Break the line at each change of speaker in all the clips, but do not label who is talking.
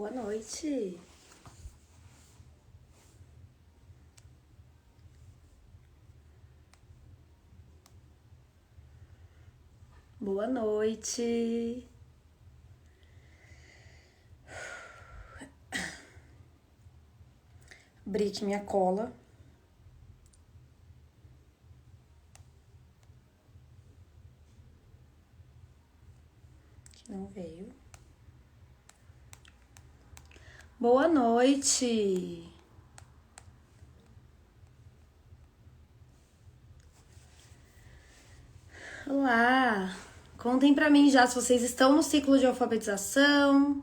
Boa noite. Boa noite. Abri aqui minha cola. Que não veio. Boa noite. Olá. Contem pra mim já se vocês estão no ciclo de alfabetização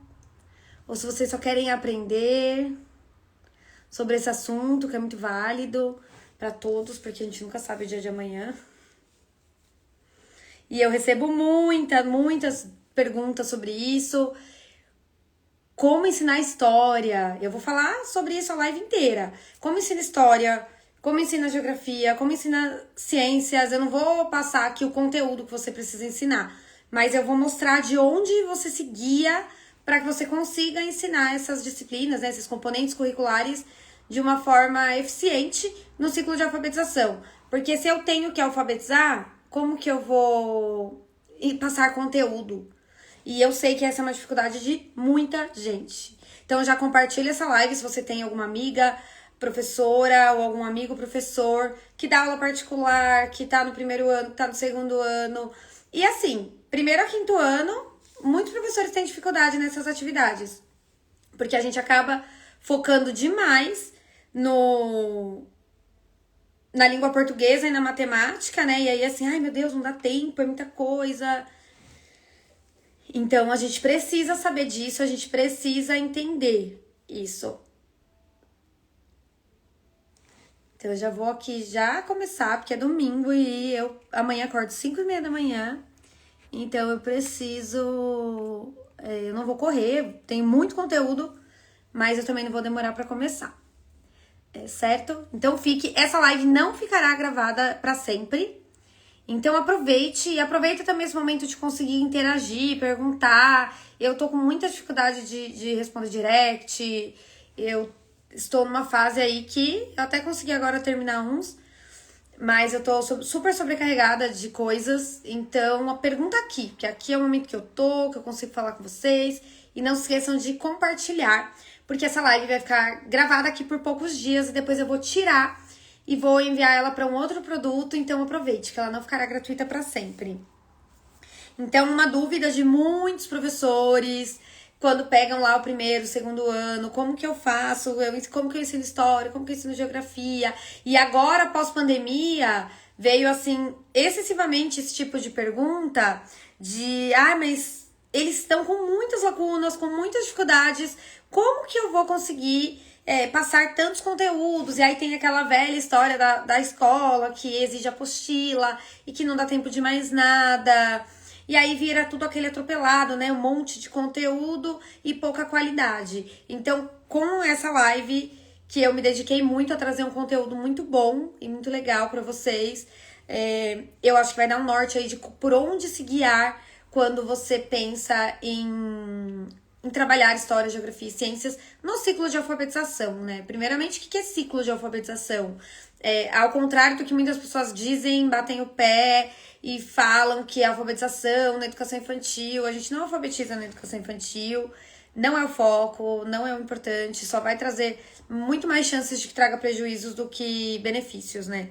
ou se vocês só querem aprender sobre esse assunto que é muito válido pra todos, porque a gente nunca sabe o dia de amanhã. E eu recebo muitas perguntas sobre isso. Como ensinar história? Eu vou falar sobre isso a live inteira. Como ensina história? Como ensina geografia? Como ensina ciências? Eu não vou passar aqui o conteúdo que você precisa ensinar, mas eu vou mostrar de onde você se guia para que você consiga ensinar essas disciplinas, né, esses componentes curriculares de uma forma eficiente no ciclo de alfabetização. Porque se eu tenho que alfabetizar, como que eu vou passar conteúdo? E eu sei que essa é uma dificuldade de muita gente. Então já compartilha essa live se você tem alguma amiga professora ou algum amigo professor que dá aula particular, que tá no primeiro ano, que tá no segundo ano. E assim, primeiro a quinto ano, muitos professores têm dificuldade nessas atividades. Porque a gente acaba focando demais na língua portuguesa e na matemática, né? E aí assim, ai meu Deus, não dá tempo, é muita coisa. Então, a gente precisa saber disso, a gente precisa entender isso. Então, eu já vou aqui já começar, porque é domingo e eu amanhã acordo 5h30 da manhã. Então, eu preciso... eu não vou correr, tem muito conteúdo, mas eu também não vou demorar para começar. Certo? Então, essa live não ficará gravada para sempre. Então aproveita também esse momento de conseguir interagir, perguntar. Eu tô com muita dificuldade de responder direct. Eu estou numa fase aí que eu até consegui agora terminar uns, mas eu tô super sobrecarregada de coisas. Então, a pergunta aqui, que aqui é o momento que eu consigo falar com vocês. E não se esqueçam de compartilhar, porque essa live vai ficar gravada aqui por poucos dias e depois eu vou tirar e vou enviar ela para um outro produto, então aproveite, que ela não ficará gratuita para sempre. Então, uma dúvida de muitos professores, quando pegam lá o primeiro, segundo ano, como que eu faço, como que eu ensino história, como que eu ensino geografia. E agora, pós-pandemia, veio assim, excessivamente esse tipo de pergunta de, mas eles estão com muitas lacunas, com muitas dificuldades, como que eu vou conseguir passar tantos conteúdos? E aí tem aquela velha história da escola que exige apostila e que não dá tempo de mais nada. E aí vira tudo aquele atropelado, né? Um monte de conteúdo e pouca qualidade. Então, com essa live, que eu me dediquei muito a trazer um conteúdo muito bom e muito legal para vocês, eu acho que vai dar um norte aí de por onde se guiar quando você pensa em trabalhar história, geografia e ciências no ciclo de alfabetização, né? Primeiramente, o que é ciclo de alfabetização? Ao contrário do que muitas pessoas dizem, batem o pé e falam que é alfabetização na educação infantil. A gente não alfabetiza na educação infantil, não é o foco, não é o importante, só vai trazer muito mais chances de que traga prejuízos do que benefícios, né?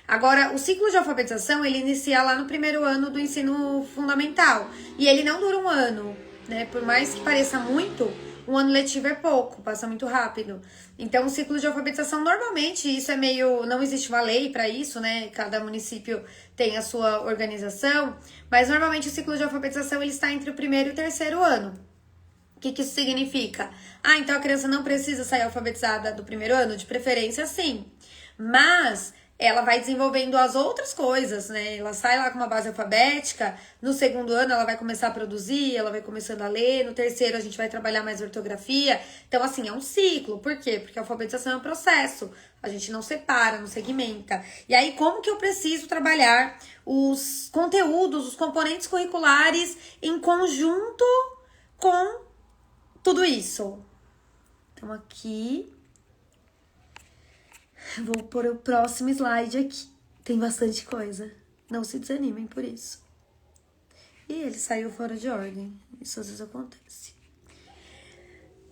Agora, o ciclo de alfabetização, ele inicia lá no primeiro ano do ensino fundamental e ele não dura um ano, né? Por mais que pareça muito, um ano letivo é pouco, passa muito rápido. Então, o ciclo de alfabetização, normalmente, isso é meio... Não existe uma lei para isso, né? Cada município tem a sua organização, mas normalmente o ciclo de alfabetização ele está entre o primeiro e o terceiro ano. O que isso significa? Então a criança não precisa sair alfabetizada do primeiro ano? De preferência, sim. Mas ela vai desenvolvendo as outras coisas, né? Ela sai lá com uma base alfabética, no segundo ano ela vai começar a produzir, ela vai começando a ler, no terceiro a gente vai trabalhar mais ortografia. Então, assim, é um ciclo. Por quê? Porque a alfabetização é um processo. A gente não separa, não segmenta. E aí, como que eu preciso trabalhar os conteúdos, os componentes curriculares em conjunto com tudo isso? Então, aqui. Vou pôr o próximo slide aqui. Tem bastante coisa. Não se desanimem por isso. E ele saiu fora de ordem. Isso às vezes acontece.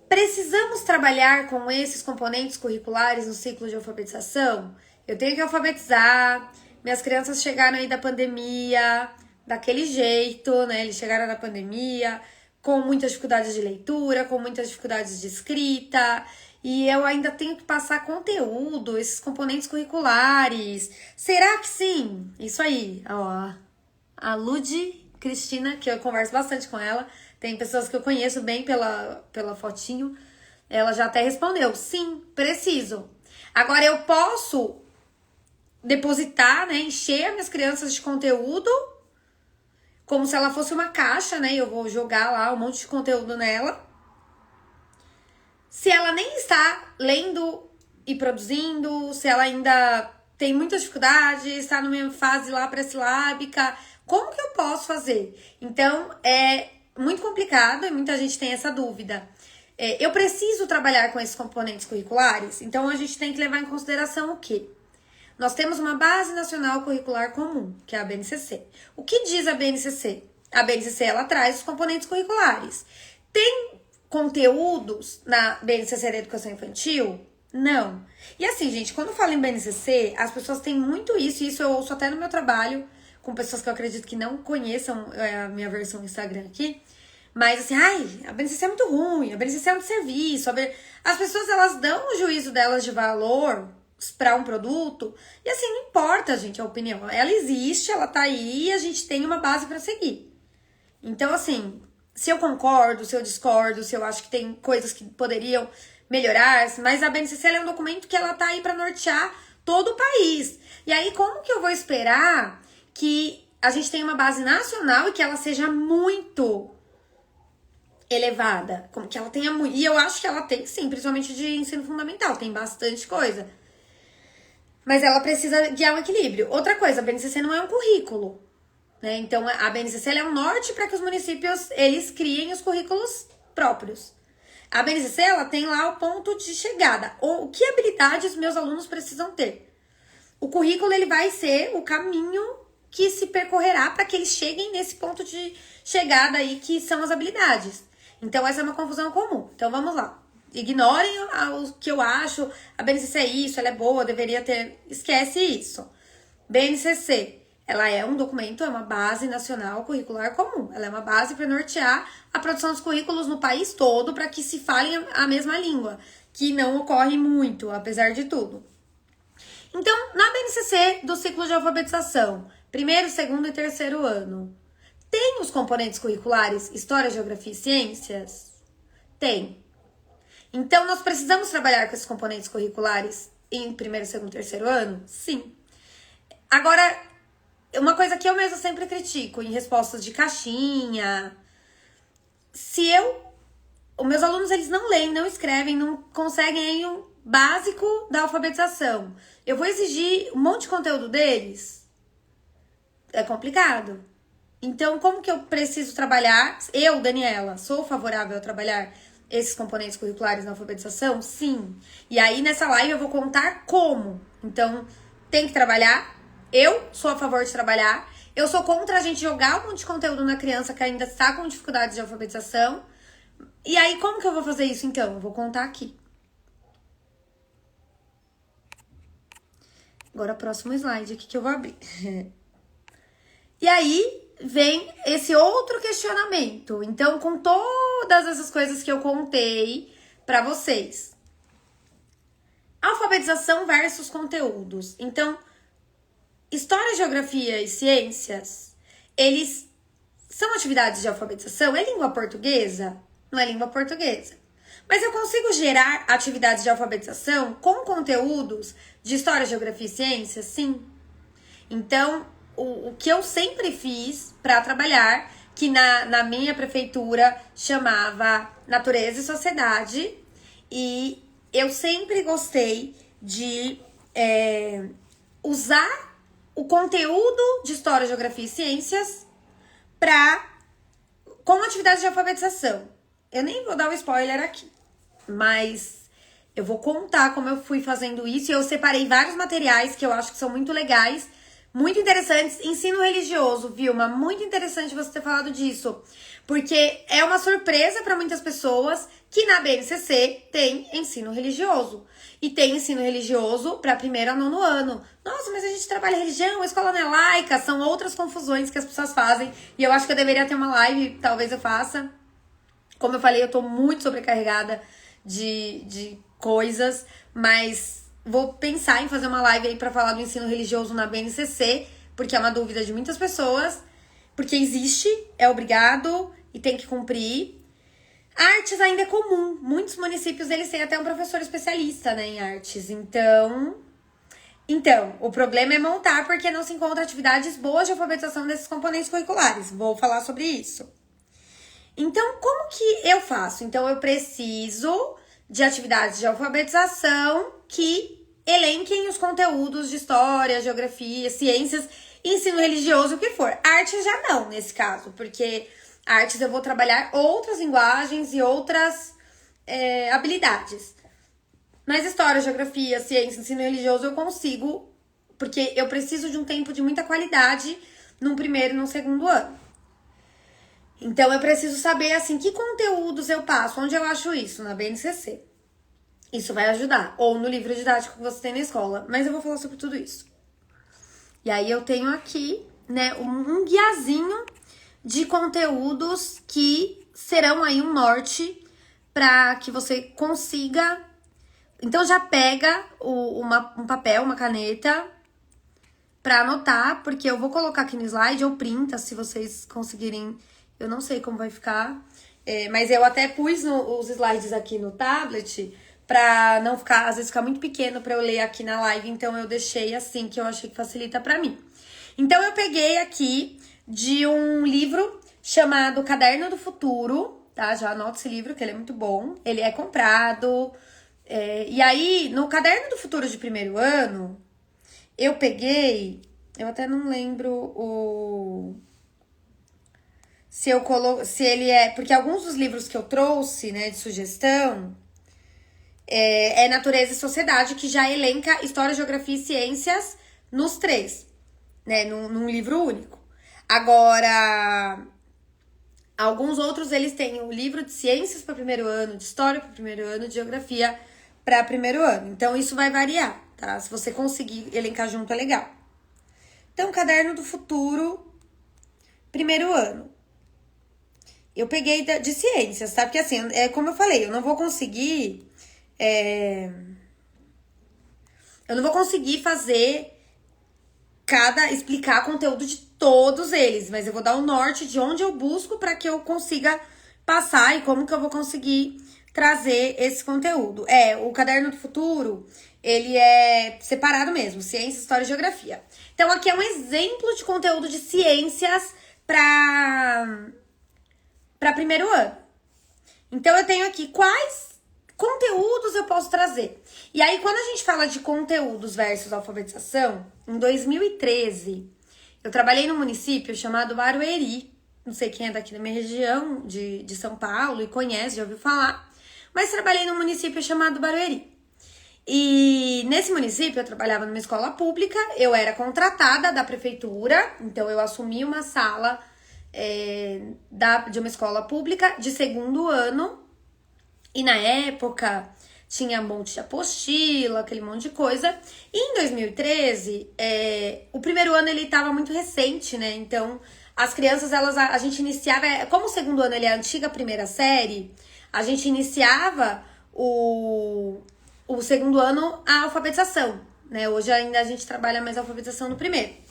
Precisamos trabalhar com esses componentes curriculares no ciclo de alfabetização? Eu tenho que alfabetizar. Minhas crianças chegaram aí da pandemia, daquele jeito, né? Eles chegaram da pandemia com muitas dificuldades de leitura, com muitas dificuldades de escrita. E eu ainda tenho que passar conteúdo, esses componentes curriculares. Será que sim? Isso aí, ó. A Ludi Cristina, que eu converso bastante com ela, tem pessoas que eu conheço bem pela fotinho, ela já até respondeu, sim, preciso. Agora eu posso depositar, né, encher as minhas crianças de conteúdo, como se ela fosse uma caixa, né, eu vou jogar lá um monte de conteúdo nela. Se ela nem está lendo e produzindo, se ela ainda tem muita dificuldade, está numa fase lá pré-silábica, como que eu posso fazer? Então, é muito complicado e muita gente tem essa dúvida. Eu preciso trabalhar com esses componentes curriculares? Então, a gente tem que levar em consideração o quê? Nós temos uma Base Nacional Curricular Comum, que é a BNCC. O que diz a BNCC? A BNCC, ela traz os componentes curriculares. Tem conteúdos na BNCC da Educação Infantil? Não. E assim, gente, quando eu falo em BNCC, as pessoas têm muito isso, e isso eu ouço até no meu trabalho, com pessoas que eu acredito que não conheçam a minha versão Instagram aqui, mas assim, ai, a BNCC é muito ruim, a BNCC é um serviço, as pessoas, elas dão o juízo delas de valor para um produto, e assim, não importa, gente, a opinião, ela existe, ela tá aí, e a gente tem uma base para seguir. Então, assim, se eu concordo, se eu discordo, se eu acho que tem coisas que poderiam melhorar, mas a BNCC é um documento que ela tá aí para nortear todo o país. E aí, como que eu vou esperar que a gente tenha uma base nacional e que ela seja muito elevada? Como que ela tenha muito... E eu acho que ela tem, sim, principalmente de ensino fundamental, tem bastante coisa. Mas ela precisa guiar um equilíbrio. Outra coisa, a BNCC não é um currículo, né? Então, a BNCC é um norte para que os municípios, eles criem os currículos próprios. A BNCC, ela tem lá o ponto de chegada. O que habilidades meus alunos precisam ter? O currículo, ele vai ser o caminho que se percorrerá para que eles cheguem nesse ponto de chegada aí, que são as habilidades. Então, essa é uma confusão comum. Então, vamos lá. Ignorem o que eu acho. A BNCC é isso, ela é boa, deveria ter... Esquece isso. BNCC, ela é um documento, é uma base nacional curricular comum. Ela é uma base para nortear a produção dos currículos no país todo, para que se falem a mesma língua, que não ocorre muito, apesar de tudo. Então, na BNCC do ciclo de alfabetização, primeiro, segundo e terceiro ano, tem os componentes curriculares História, Geografia e Ciências? Tem. Então, nós precisamos trabalhar com esses componentes curriculares em primeiro, segundo e terceiro ano? Sim. Agora, uma coisa que eu mesma sempre critico em respostas de caixinha, os meus alunos, eles não leem, não escrevem, não conseguem um básico da alfabetização, eu vou exigir um monte de conteúdo deles? É complicado. Então, como que eu preciso trabalhar? Eu, Daniela, sou favorável a trabalhar esses componentes curriculares na alfabetização? Sim. E aí, nessa live, eu vou contar como. Então, tem que trabalhar. Eu sou a favor de trabalhar. Eu sou contra a gente jogar um monte de conteúdo na criança que ainda está com dificuldades de alfabetização. E aí, como que eu vou fazer isso, então? Eu vou contar aqui. Agora, o próximo slide aqui que eu vou abrir. E aí, vem esse outro questionamento. Então, com todas essas coisas que eu contei pra vocês. Alfabetização versus conteúdos. Então, História, Geografia e Ciências, eles são atividades de alfabetização? É língua portuguesa? Não é língua portuguesa. Mas eu consigo gerar atividades de alfabetização com conteúdos de História, Geografia e Ciências? Sim. Então, o que eu sempre fiz para trabalhar, que na minha prefeitura chamava Natureza e Sociedade, e eu sempre gostei de usar o conteúdo de História, Geografia e Ciências com atividades de alfabetização. Eu nem vou dar o spoiler aqui. mas eu vou contar como eu fui fazendo isso. E eu separei vários materiais que eu acho que são muito legais, muito interessantes. Ensino religioso, Vilma, muito interessante você ter falado disso. Porque é uma surpresa para muitas pessoas que na BNCC tem ensino religioso. E tem ensino religioso para primeiro a nono ano. Nossa, mas a gente trabalha religião, a escola não é laica. São outras confusões que as pessoas fazem. E eu acho que eu deveria ter uma live, talvez eu faça. Como eu falei, eu tô muito sobrecarregada de coisas. Mas vou pensar em fazer uma live aí pra falar do ensino religioso na BNCC. Porque é uma dúvida de muitas pessoas. Porque existe, é obrigado e tem que cumprir. Artes ainda é comum. Muitos municípios, eles têm até um professor especialista, né, em artes. Então, o problema é montar porque não se encontra atividades boas de alfabetização desses componentes curriculares. Vou falar sobre isso. Então, como que eu faço? Então, eu preciso de atividades de alfabetização que elenquem os conteúdos de história, geografia, ciências, ensino religioso, o que for. Artes já não, nesse caso, porque artes eu vou trabalhar outras linguagens e outras habilidades. Mas história, geografia, ciência, ensino religioso eu consigo, porque eu preciso de um tempo de muita qualidade num primeiro e num segundo ano. Então eu preciso saber, assim, que conteúdos eu passo, onde eu acho isso, na BNCC. Isso vai ajudar. Ou no livro didático que você tem na escola. Mas eu vou falar sobre tudo isso. E aí eu tenho aqui, né, um guiazinho de conteúdos que serão aí um norte para que você consiga. Então já pega um papel, uma caneta para anotar, porque eu vou colocar aqui no slide ou printa, se vocês conseguirem. Eu não sei como vai ficar, mas eu até pus os slides aqui no tablet pra não ficar, às vezes ficar muito pequeno pra eu ler aqui na live, então eu deixei assim, que eu achei que facilita pra mim. Então eu peguei aqui de um livro chamado Caderno do Futuro, tá? Já anota esse livro, que ele é muito bom. Ele é comprado. E aí, no Caderno do Futuro de primeiro ano, eu peguei... Eu até não lembro se ele é... Porque alguns dos livros que eu trouxe, né, de sugestão... É Natureza e Sociedade, que já elenca História, Geografia e Ciências nos 3, né? Num livro único. Agora, alguns outros, eles têm o livro de Ciências para primeiro ano, de História para primeiro ano, de Geografia para primeiro ano. Então, isso vai variar, tá? Se você conseguir elencar junto, é legal. Então, Caderno do Futuro, primeiro ano. Eu peguei de Ciências, tá? Porque, assim, como eu falei, eu não vou conseguir... Eu não vou conseguir explicar conteúdo de todos eles, mas eu vou dar o norte de onde eu busco para que eu consiga passar e como que eu vou conseguir trazer esse conteúdo. O Caderno do Futuro, ele é separado mesmo, Ciência, História e Geografia. Então, aqui é um exemplo de conteúdo de ciências para primeiro ano. Então, eu tenho aqui quais conteúdos eu posso trazer. E aí, quando a gente fala de conteúdos versus alfabetização, em 2013, eu trabalhei num município chamado Barueri. Não sei quem é daqui da minha região, de São Paulo, e conhece, já ouviu falar. Mas trabalhei num município chamado Barueri. E nesse município, eu trabalhava numa escola pública, eu era contratada da prefeitura, então eu assumi uma sala de uma escola pública de segundo ano. E na época tinha um monte de apostila, aquele monte de coisa. E em 2013, o primeiro ano ele estava muito recente, né? Então, as crianças, a gente iniciava... Como o segundo ano ele é a antiga primeira série, a gente iniciava o segundo ano a alfabetização, né? Hoje ainda a gente trabalha mais a alfabetização no primeiro.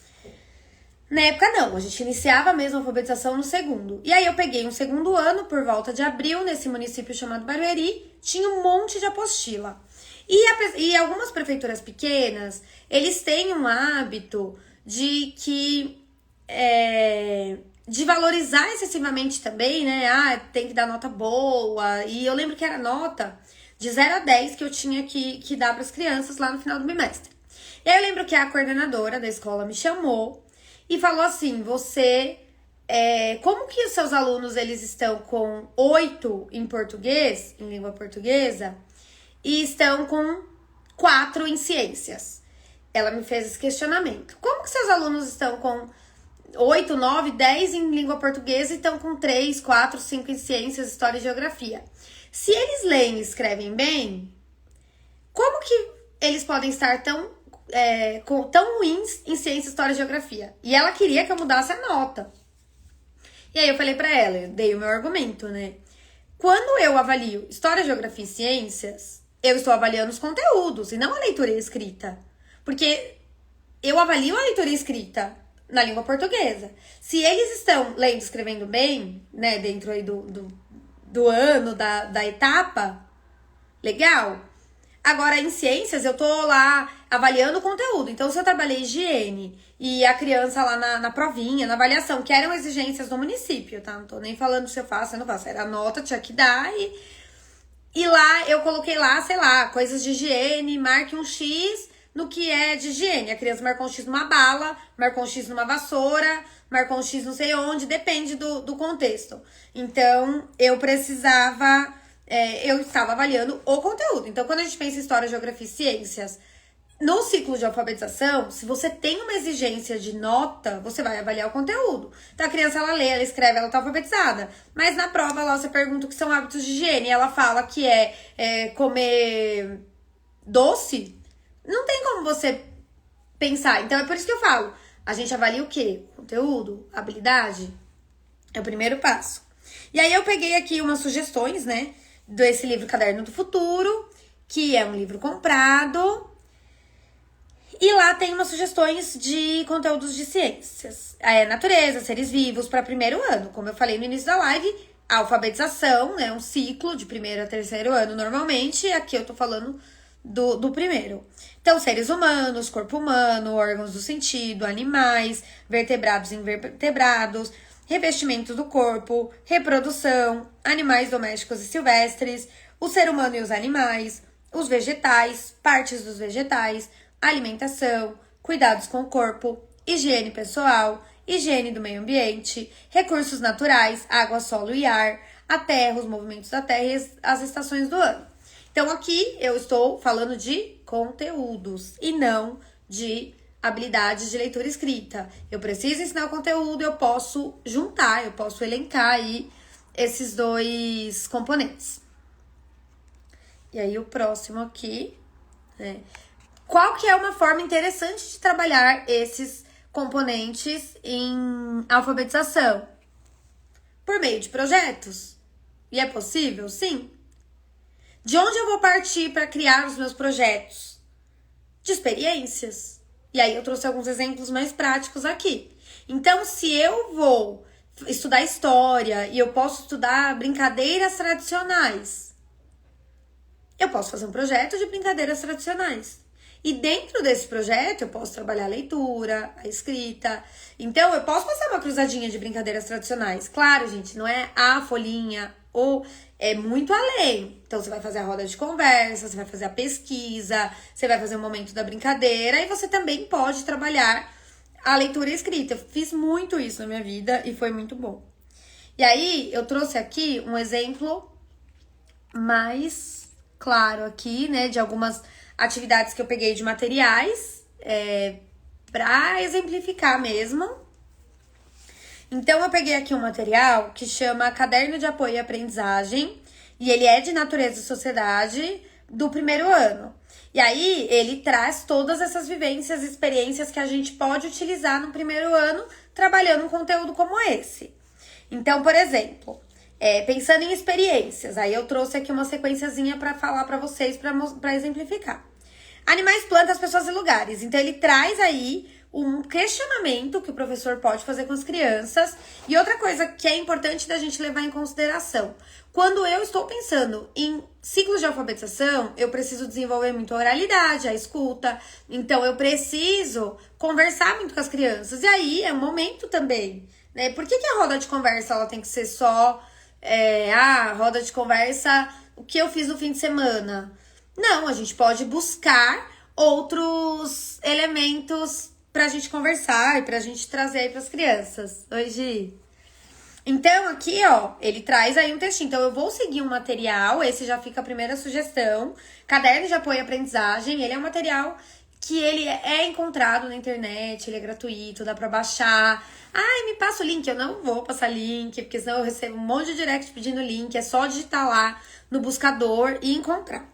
Na época, não. A gente iniciava mesmo a alfabetização no segundo. E aí, eu peguei um segundo ano, por volta de abril, nesse município chamado Barueri. Tinha um monte de apostila. E algumas prefeituras pequenas, eles têm um hábito de valorizar excessivamente também, né? Tem que dar nota boa. E eu lembro que era nota de 0 a 10 que eu tinha que dar para as crianças lá no final do bimestre. E aí, eu lembro que a coordenadora da escola me chamou e falou assim, você como que os seus alunos eles estão com 8 em português, em língua portuguesa, e estão com 4 em ciências? Ela me fez esse questionamento. Como que seus alunos estão com 8, 9, 10 em língua portuguesa e estão com 3, 4, 5 em ciências, história e geografia? Se eles leem e escrevem bem, como que eles podem estar tão ruins em ciência, história e geografia? E ela queria que eu mudasse a nota. E aí eu falei pra ela, eu dei o meu argumento, né? Quando eu avalio história, geografia e ciências, eu estou avaliando os conteúdos e não a leitura e a escrita. Porque eu avalio a leitura e a escrita na língua portuguesa. Se eles estão lendo e escrevendo bem, né, dentro aí do ano, da etapa, legal. Agora, em ciências, eu tô lá avaliando o conteúdo. Então, se eu trabalhei higiene e a criança lá na provinha, na avaliação, que eram exigências do município, tá? Não tô nem falando se eu faço, se eu não faço. Era a nota, tinha que dar. E lá, eu coloquei lá, sei lá, coisas de higiene, marque um X no que é de higiene. A criança marcou um X numa bala, marcou um X numa vassoura, marcou um X não sei onde, depende do contexto. Então, eu precisava... eu estava avaliando o conteúdo. Então, quando a gente pensa em história, geografia e ciências, no ciclo de alfabetização, se você tem uma exigência de nota, você vai avaliar o conteúdo. Então, a criança, ela lê, ela escreve, ela tá alfabetizada. Mas na prova, lá, você pergunta o que são hábitos de higiene. E ela fala que comer doce. Não tem como você pensar. Então, é por isso que eu falo. A gente avalia o quê? Conteúdo, habilidade. É o primeiro passo. E aí, eu peguei aqui umas sugestões, né? Desse livro Caderno do Futuro, que é um livro comprado. E lá tem umas sugestões de conteúdos de ciências. Natureza, seres vivos para primeiro ano. Como eu falei no início da live, a alfabetização, né? Um ciclo de primeiro a terceiro ano normalmente. Aqui eu tô falando do primeiro. Então, seres humanos, corpo humano, órgãos do sentido, animais, vertebrados e invertebrados, revestimento do corpo, reprodução, animais domésticos e silvestres, o ser humano e os animais, os vegetais, partes dos vegetais, alimentação, cuidados com o corpo, higiene pessoal, higiene do meio ambiente, recursos naturais, água, solo e ar, a terra, os movimentos da terra e as estações do ano. Então, aqui eu estou falando de conteúdos e não de habilidades de leitura e escrita. Eu preciso ensinar o conteúdo, eu posso juntar, eu posso elencar aí esses dois componentes. E aí, o próximo aqui, né? Qual que é uma forma interessante de trabalhar esses componentes em alfabetização? Por meio de projetos. E é possível? Sim. De onde eu vou partir para criar os meus projetos? De experiências. E aí eu trouxe alguns exemplos mais práticos aqui. Então, se eu vou estudar história e eu posso estudar brincadeiras tradicionais, eu posso fazer um projeto de brincadeiras tradicionais. E dentro desse projeto, eu posso trabalhar a leitura, a escrita. Então, eu posso passar uma cruzadinha de brincadeiras tradicionais. Claro, gente, não é a folhinha ou é muito além. Então, você vai fazer a roda de conversa, você vai fazer a pesquisa, você vai fazer o momento da brincadeira e você também pode trabalhar a leitura e a escrita. Eu fiz muito isso na minha vida e foi muito bom. E aí, eu trouxe aqui um exemplo mais claro aqui, né, de algumas atividades que eu peguei de materiais para exemplificar mesmo. Então, eu peguei aqui um material que chama Caderno de Apoio e Aprendizagem, e ele é de Natureza e Sociedade do primeiro ano. E aí, ele traz todas essas vivências e experiências que a gente pode utilizar no primeiro ano, trabalhando um conteúdo como esse. Então, por exemplo, pensando em experiências, aí eu trouxe aqui uma sequenciazinha para falar para vocês, para exemplificar. Animais, plantas, pessoas e lugares. Então, ele traz aí um questionamento que o professor pode fazer com as crianças. E outra coisa que é importante da gente levar em consideração. Quando eu estou pensando em ciclos de alfabetização, eu preciso desenvolver muito a oralidade, a escuta. Então, eu preciso conversar muito com as crianças. E aí, é um momento também, né? Por que a roda de conversa ela tem que ser só... roda de conversa, o que eu fiz no fim de semana? Não, a gente pode buscar outros elementos pra gente conversar e pra gente trazer aí pras crianças. Oi, Gi. Então, aqui, ó, ele traz aí um textinho. Então, eu vou seguir um material, esse já fica a primeira sugestão. Caderno de apoio à aprendizagem, ele é um material que ele é encontrado na internet, ele é gratuito, dá pra baixar. Ai, me passa o link. Eu não vou passar link, porque senão eu recebo um monte de direct pedindo link. É só digitar lá no buscador e encontrar.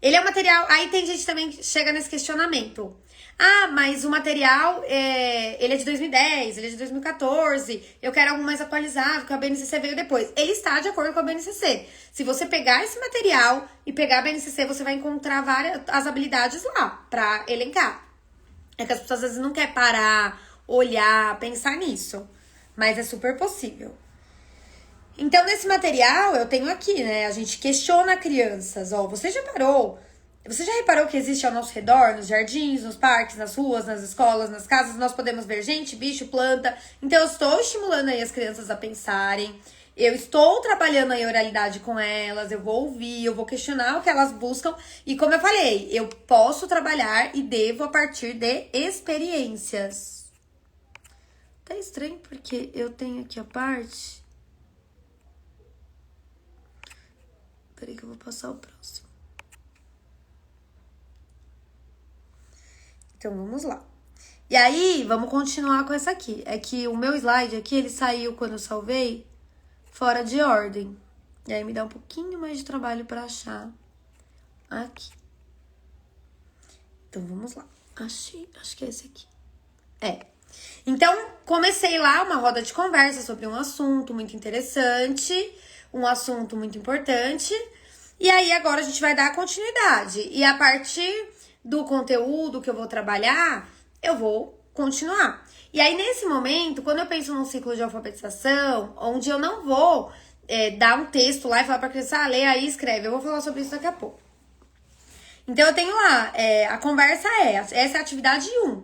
Ele é um material... Aí tem gente também que chega nesse questionamento. Ah, mas o material, ele é de 2010, ele é de 2014, eu quero algo mais atualizado, que a BNCC veio depois. Ele está de acordo com a BNCC. Se você pegar esse material e pegar a BNCC, você vai encontrar as habilidades lá, pra elencar. É que as pessoas às vezes não querem parar, olhar, pensar nisso. Mas é super possível. Então, nesse material, eu tenho aqui, né? A gente questiona crianças. Ó, você já reparou que existe ao nosso redor, nos jardins, nos parques, nas ruas, nas escolas, nas casas, nós podemos ver gente, bicho, planta. Então, eu estou estimulando aí as crianças a pensarem. Eu estou trabalhando aí a oralidade com elas, eu vou ouvir, eu vou questionar o que elas buscam. E como eu falei, eu posso trabalhar e devo a partir de experiências. Tá estranho porque eu tenho aqui a parte... Peraí que eu vou passar o próximo. Então, vamos lá. E aí, vamos continuar com essa aqui. É que o meu slide aqui, ele saiu, quando eu salvei, fora de ordem. E aí, me dá um pouquinho mais de trabalho pra achar aqui. Então, vamos lá. Achei, acho que é esse aqui. Então, comecei lá uma roda de conversa sobre um assunto muito interessante, um assunto muito importante. E aí, agora a gente vai dar continuidade. E a partir do conteúdo que eu vou trabalhar, eu vou continuar. E aí, nesse momento, quando eu penso num ciclo de alfabetização, onde eu não vou dar um texto lá e falar pra criança, lê aí, escreve. Eu vou falar sobre isso daqui a pouco. Então, eu tenho lá, a conversa essa é a atividade 1.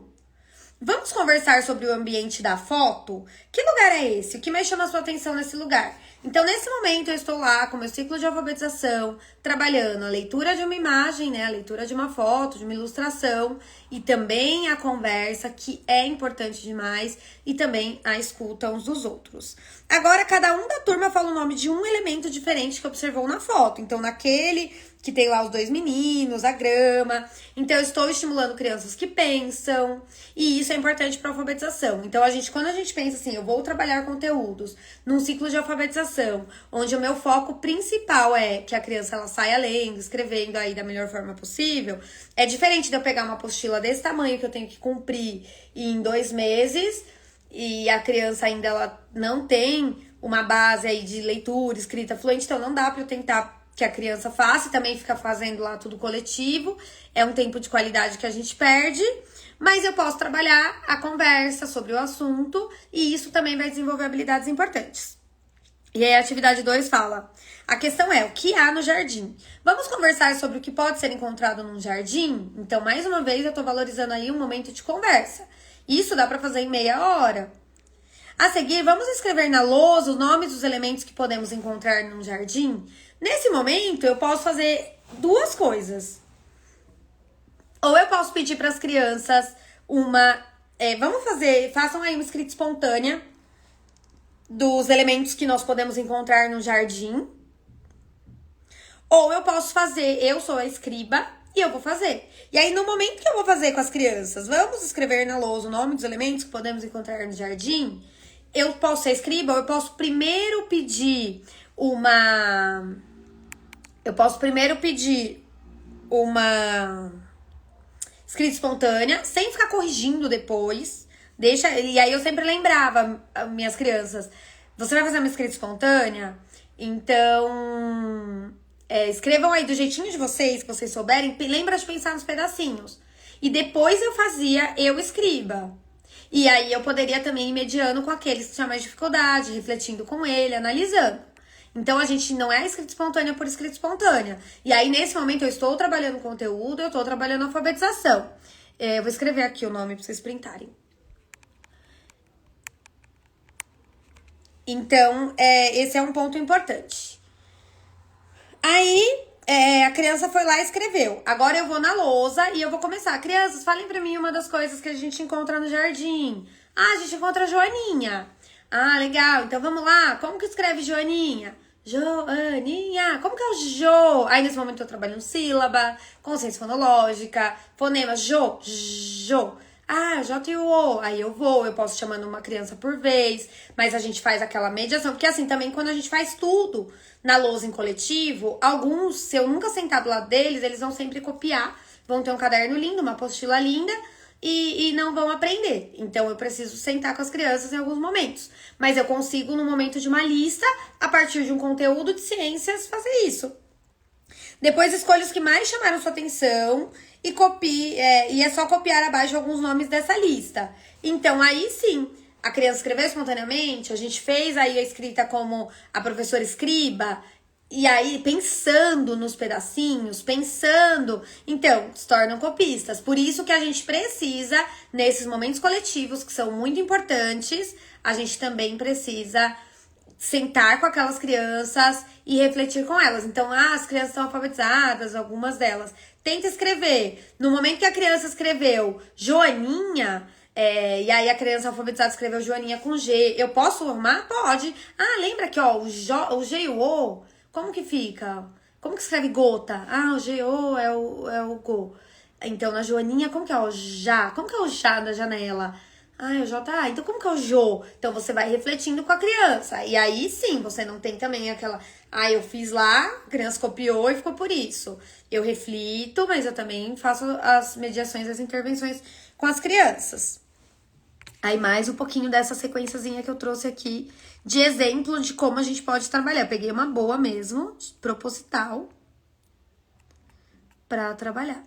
Vamos conversar sobre o ambiente da foto? Que lugar é esse? O que mais chama a sua atenção nesse lugar? Então, nesse momento, eu estou lá com o meu ciclo de alfabetização, trabalhando a leitura de uma imagem, né? A leitura de uma foto, de uma ilustração, e também a conversa, que é importante demais, e também a escuta uns dos outros. Agora, cada um da turma fala o nome de um elemento diferente que observou na foto. Então, naquele que tem lá os 2 meninos, a grama. Então, eu estou estimulando crianças que pensam, e isso é importante para a alfabetização. Então, quando a gente pensa assim, eu vou trabalhar conteúdos num ciclo de alfabetização, onde o meu foco principal é que a criança ela saia lendo, escrevendo aí da melhor forma possível, é diferente de eu pegar uma apostila desse tamanho que eu tenho que cumprir em 2 meses, e a criança ainda ela não tem uma base aí de leitura, escrita fluente, então não dá para eu tentar que a criança faça e também fica fazendo lá tudo coletivo. É um tempo de qualidade que a gente perde, mas eu posso trabalhar a conversa sobre o assunto e isso também vai desenvolver habilidades importantes. E aí a atividade 2 fala, a questão é, o que há no jardim? Vamos conversar sobre o que pode ser encontrado num jardim? Então, mais uma vez, eu tô valorizando aí um momento de conversa. Isso dá pra fazer em meia hora. A seguir, vamos escrever na lousa os nomes dos elementos que podemos encontrar num jardim? Nesse momento, eu posso fazer 2 coisas. Ou eu posso pedir para as crianças façam aí uma escrita espontânea dos elementos que nós podemos encontrar no jardim. Ou eu posso fazer, eu sou a escriba e eu vou fazer. E aí, no momento que eu vou fazer com as crianças, vamos escrever na lousa o nome dos elementos que podemos encontrar no jardim? Eu posso ser escriba ou eu posso primeiro pedir uma escrita espontânea, sem ficar corrigindo depois. E aí eu sempre lembrava as minhas crianças, você vai fazer uma escrita espontânea? Então, escrevam aí do jeitinho de vocês, que vocês souberem, lembra de pensar nos pedacinhos. E depois eu fazia eu escriba. E aí eu poderia também ir mediando com aqueles que tinham mais dificuldade, refletindo com ele, analisando. Então, a gente não é escrita espontânea por escrita espontânea. E aí, nesse momento, eu estou trabalhando conteúdo, eu estou trabalhando alfabetização. Eu vou escrever aqui o nome para vocês printarem. Então, esse é um ponto importante. Aí, a criança foi lá e escreveu. Agora eu vou na lousa e eu vou começar. Crianças, falem pra mim uma das coisas que a gente encontra no jardim. Ah, a gente encontra a joaninha. Ah, legal. Então vamos lá. Como que escreve Joaninha? Joaninha. Como que é o Jo? Aí nesse momento eu trabalho sílaba, consciência fonológica, fonema Jo. Ah, J e o O. Aí eu posso chamando uma criança por vez, mas a gente faz aquela mediação. Porque assim, também quando a gente faz tudo na lousa em coletivo, alguns, se eu nunca sentar do lado deles, eles vão sempre copiar. Vão ter um caderno lindo, uma apostila linda, e não vão aprender. Então, eu preciso sentar com as crianças em alguns momentos. Mas eu consigo, no momento de uma lista, a partir de um conteúdo de ciências, fazer isso. Depois, escolha os que mais chamaram sua atenção e copie, e é só copiar abaixo alguns nomes dessa lista. Então, aí sim, a criança escreveu espontaneamente, a gente fez aí a escrita como a professora escriba, e aí, pensando nos pedacinhos, então, se tornam copistas. Por isso que a gente precisa, nesses momentos coletivos, que são muito importantes, a gente também precisa sentar com aquelas crianças e refletir com elas. Então, as crianças estão alfabetizadas, algumas delas. Tenta escrever. No momento que a criança escreveu Joaninha, e aí a criança alfabetizada escreveu Joaninha com G, eu posso arrumar? Pode. Ah, lembra aqui, ó, o G e o O... Como que fica? Como que escreve gota? Ah, o G-O é o Go. Então, na Joaninha, como que é o Já? Como que é o Já da janela? Ah, é o J-A. Então, como que é o Jô? Então, você vai refletindo com a criança. E aí, sim, você não tem também aquela... Ah, eu fiz lá, a criança copiou e ficou por isso. Eu reflito, mas eu também faço as mediações, as intervenções com as crianças. Aí, mais um pouquinho dessa sequenciazinha que eu trouxe aqui de exemplo de como a gente pode trabalhar. Eu peguei uma boa mesmo, proposital, pra trabalhar.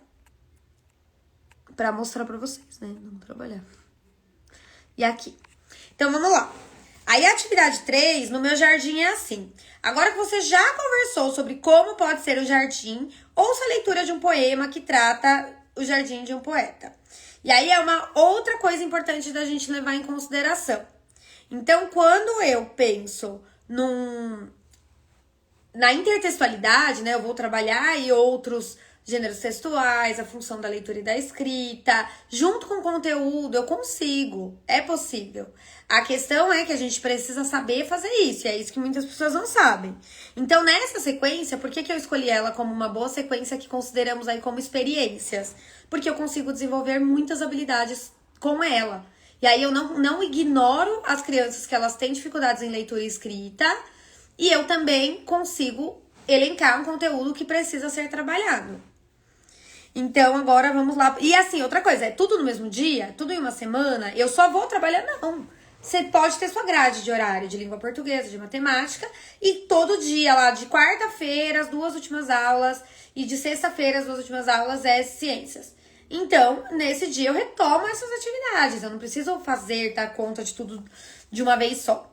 Pra mostrar pra vocês, né? Não trabalhar. E aqui. Então, vamos lá. Aí, a atividade 3, no meu jardim, é assim. Agora que você já conversou sobre como pode ser o jardim, ouça a leitura de um poema que trata o jardim de um poeta. E aí, é uma outra coisa importante da gente levar em consideração. Então, quando eu penso na intertextualidade, né? Eu vou trabalhar aí outros gêneros textuais, a função da leitura e da escrita, junto com o conteúdo, eu consigo, é possível. A questão é que a gente precisa saber fazer isso, e é isso que muitas pessoas não sabem. Então, nessa sequência, por que eu escolhi ela como uma boa sequência que consideramos aí como experiências? Porque eu consigo desenvolver muitas habilidades com ela. E aí eu não ignoro as crianças que elas têm dificuldades em leitura e escrita, e eu também consigo elencar um conteúdo que precisa ser trabalhado. Então, agora vamos lá. E assim, outra coisa, é tudo no mesmo dia? Tudo em uma semana? Eu só vou trabalhar? Não. Você pode ter sua grade de horário de língua portuguesa, de matemática, e todo dia lá, de quarta-feira, as 2 últimas aulas, e de sexta-feira, as 2 últimas aulas, é ciências. Então, nesse dia eu retomo essas atividades. Eu não preciso dar conta de tudo de uma vez só.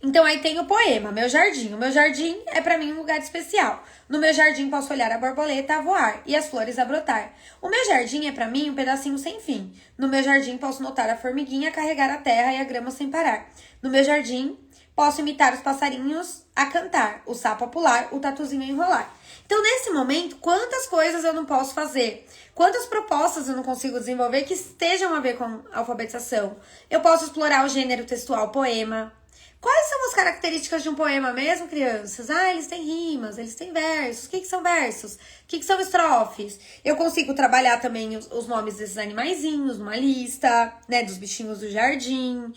Então, aí tem o poema, Meu Jardim. O meu jardim é pra mim um lugar especial. No meu jardim posso olhar a borboleta a voar e as flores a brotar. O meu jardim é pra mim um pedacinho sem fim. No meu jardim posso notar a formiguinha carregar a terra e a grama sem parar. No meu jardim posso imitar os passarinhos a cantar, o sapo a pular, o tatuzinho a enrolar. Então, nesse momento, quantas coisas eu não posso fazer? Quantas propostas eu não consigo desenvolver que estejam a ver com alfabetização? Eu posso explorar o gênero textual poema. Quais são as características de um poema mesmo, crianças? Ah, eles têm rimas, eles têm versos. O que são versos? O que são estrofes? Eu consigo trabalhar também os nomes desses animaizinhos numa lista, né, dos bichinhos do jardim.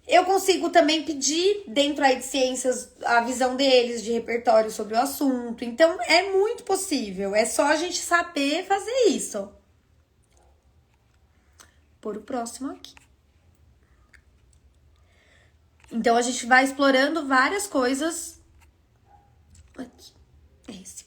Eu consigo também pedir, dentro aí de ciências, a visão deles, de repertório sobre o assunto. Então, é muito possível. É só a gente saber fazer isso. Por o próximo aqui. Então, a gente vai explorando várias coisas. Aqui. Esse.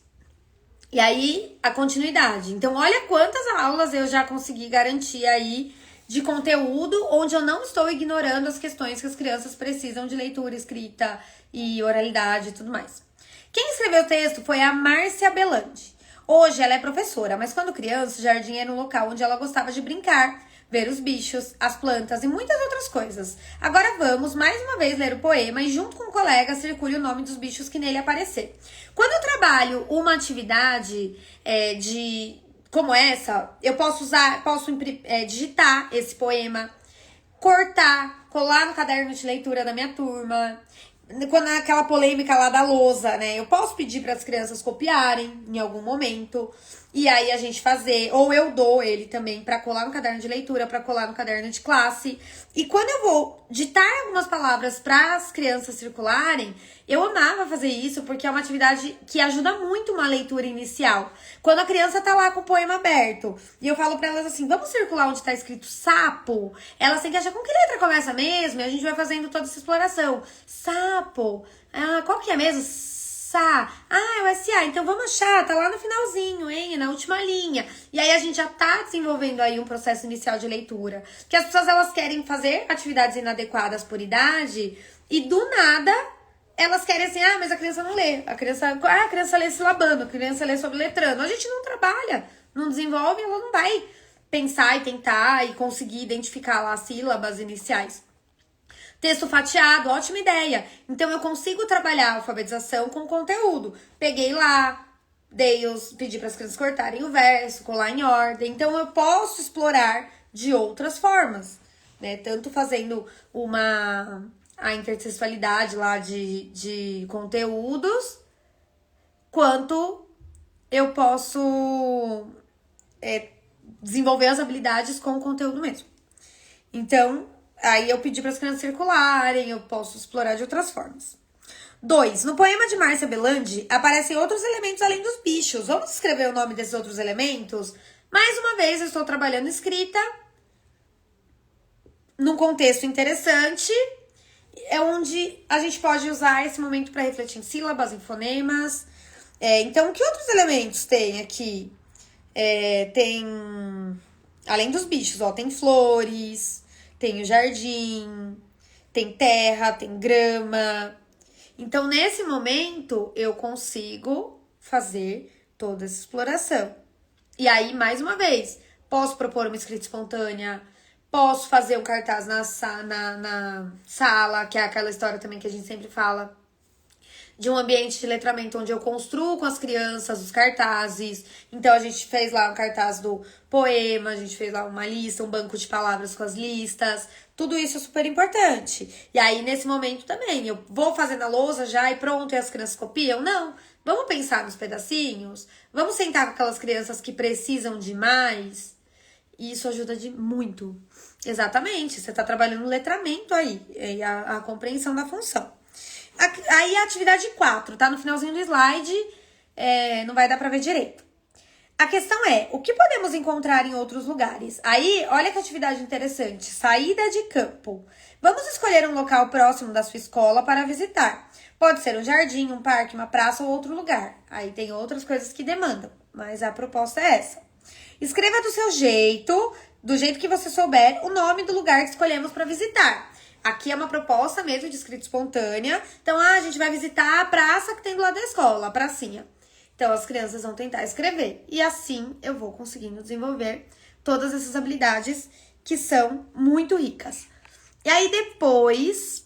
E aí, a continuidade. Então, olha quantas aulas eu já consegui garantir aí de conteúdo, onde eu não estou ignorando as questões que as crianças precisam de leitura, escrita e oralidade e tudo mais. Quem escreveu o texto foi a Márcia Belandi. Hoje ela é professora, mas quando criança, o jardim era um local onde ela gostava de brincar, ver os bichos, as plantas e muitas outras coisas. Agora vamos, mais uma vez, ler o poema e junto com o colega circule o nome dos bichos que nele aparecer. Quando eu trabalho uma atividade como essa, eu posso digitar esse poema cortar, colar no caderno de leitura da minha turma. Quando é aquela polêmica lá da lousa, né? Eu posso pedir para as crianças copiarem em algum momento. E aí a gente fazer, ou eu dou ele também para colar no caderno de leitura, para colar no caderno de classe. E quando eu vou ditar algumas palavras para as crianças circularem, eu amava fazer isso porque é uma atividade que ajuda muito uma leitura inicial. Quando a criança tá lá com o poema aberto e eu falo para elas assim, vamos circular onde tá escrito sapo, elas têm que achar com que letra começa mesmo e a gente vai fazendo toda essa exploração. Sapo, qual que é mesmo? É o SA, então vamos achar, tá lá no finalzinho, hein, na última linha. E aí a gente já tá desenvolvendo aí um processo inicial de leitura. Que as pessoas, elas querem fazer atividades inadequadas por idade e do nada elas querem assim, mas a criança não lê. A criança lê silabando, a criança lê sobreletrando. A gente não trabalha, não desenvolve, ela não vai pensar e tentar e conseguir identificar lá as sílabas iniciais. Texto fatiado, ótima ideia. Então, eu consigo trabalhar a alfabetização com conteúdo. Peguei lá, pedi para as crianças cortarem o verso, colar em ordem. Então, eu posso explorar de outras formas, né? Tanto fazendo a intertextualidade lá de conteúdos, quanto eu posso desenvolver as habilidades com o conteúdo mesmo. Então, aí eu pedi para as crianças circularem, eu posso explorar de outras formas. 2. No poema de Márcia Belandi, aparecem outros elementos além dos bichos. Vamos escrever o nome desses outros elementos? Mais uma vez, eu estou trabalhando escrita num contexto interessante, é onde a gente pode usar esse momento para refletir em sílabas, em fonemas. Então, que outros elementos tem aqui? Tem, além dos bichos, tem flores, tem o jardim, tem terra, tem grama. Então, nesse momento, eu consigo fazer toda essa exploração. E aí, mais uma vez, posso propor uma escrita espontânea, posso fazer um cartaz na sala, que é aquela história também que a gente sempre fala, de um ambiente de letramento onde eu construo com as crianças os cartazes. Então, a gente fez lá um cartaz do poema, a gente fez lá uma lista, um banco de palavras com as listas. Tudo isso é super importante. E aí, nesse momento também, eu vou fazendo a lousa já e pronto, e as crianças copiam? Não. Vamos pensar nos pedacinhos? Vamos sentar com aquelas crianças que precisam de mais? E isso ajuda muito. Exatamente, você está trabalhando no letramento aí, e a compreensão da função. Aí a atividade 4, tá no finalzinho do slide, não vai dar pra ver direito. A questão é, o que podemos encontrar em outros lugares? Aí, olha que atividade interessante, saída de campo. Vamos escolher um local próximo da sua escola para visitar. Pode ser um jardim, um parque, uma praça ou outro lugar. Aí tem outras coisas que demandam, mas a proposta é essa. Escreva do jeito que você souber, o nome do lugar que escolhemos para visitar. Aqui é uma proposta mesmo de escrita espontânea. Então, a gente vai visitar a praça que tem do lado da escola, a pracinha. Então, as crianças vão tentar escrever. E assim, eu vou conseguindo desenvolver todas essas habilidades que são muito ricas. E aí, depois,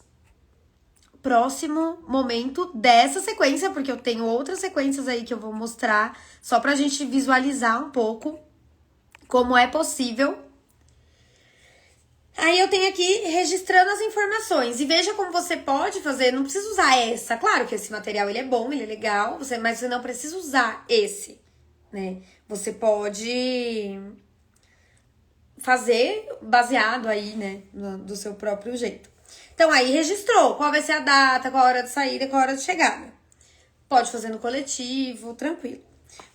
próximo momento dessa sequência, porque eu tenho outras sequências aí que eu vou mostrar, só pra gente visualizar um pouco como é possível. Aí eu tenho aqui registrando as informações. E veja como você pode fazer, não precisa usar essa. Claro que esse material ele é bom, ele é legal, mas você não precisa usar esse, né? Você pode fazer baseado aí, né, do seu próprio jeito. Então aí registrou qual vai ser a data, qual a hora de saída, qual a hora de chegada. Pode fazer no coletivo, tranquilo.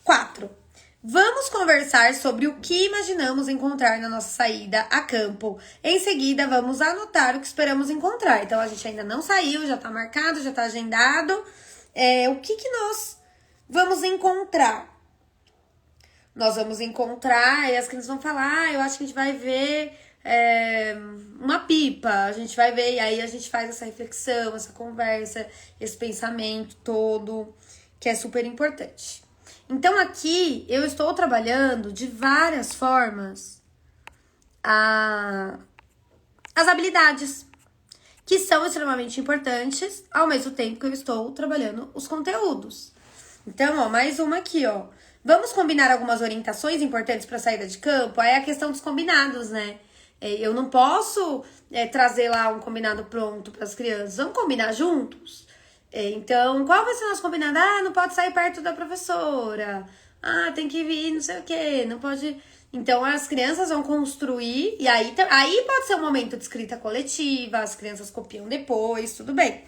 4. Vamos conversar sobre o que imaginamos encontrar na nossa saída a campo. Em seguida, vamos anotar o que esperamos encontrar. Então, a gente ainda não saiu, já tá marcado, já tá agendado. O que nós vamos encontrar? Nós vamos encontrar, e as crianças vão falar, eu acho que a gente vai ver uma pipa. A gente vai ver, e aí a gente faz essa reflexão, essa conversa, esse pensamento todo, que é super importante. Então, aqui, eu estou trabalhando de várias formas as habilidades, que são extremamente importantes, ao mesmo tempo que eu estou trabalhando os conteúdos. Então, mais uma aqui, Vamos combinar algumas orientações importantes para a saída de campo? Aí é a questão dos combinados, né? Eu não posso trazer lá um combinado pronto para as crianças. Vamos combinar juntos? Então, qual vai ser o nosso combinado? Ah, não pode sair perto da professora. Ah, tem que vir, não sei o quê. Não pode... Então, as crianças vão construir. E aí pode ser um momento de escrita coletiva. As crianças copiam depois, tudo bem.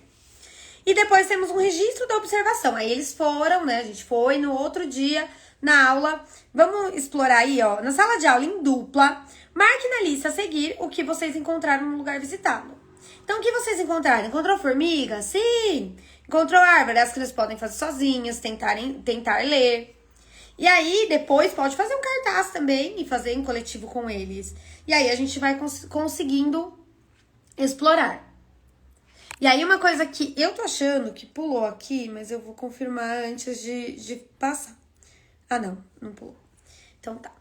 E depois temos um registro da observação. Aí eles foram, né? A gente foi no outro dia na aula. Vamos explorar aí, ó. Na sala de aula em dupla, marque na lista a seguir o que vocês encontraram no lugar visitado. Então, o que vocês encontraram? Encontrou formiga? Sim! Encontrou árvore? As crianças podem fazer sozinhas, tentar ler. E aí, depois, pode fazer um cartaz também e fazer em coletivo com eles. E aí, a gente vai conseguindo explorar. E aí, uma coisa que eu tô achando que pulou aqui, mas eu vou confirmar antes de passar. Ah, não pulou. Então, tá.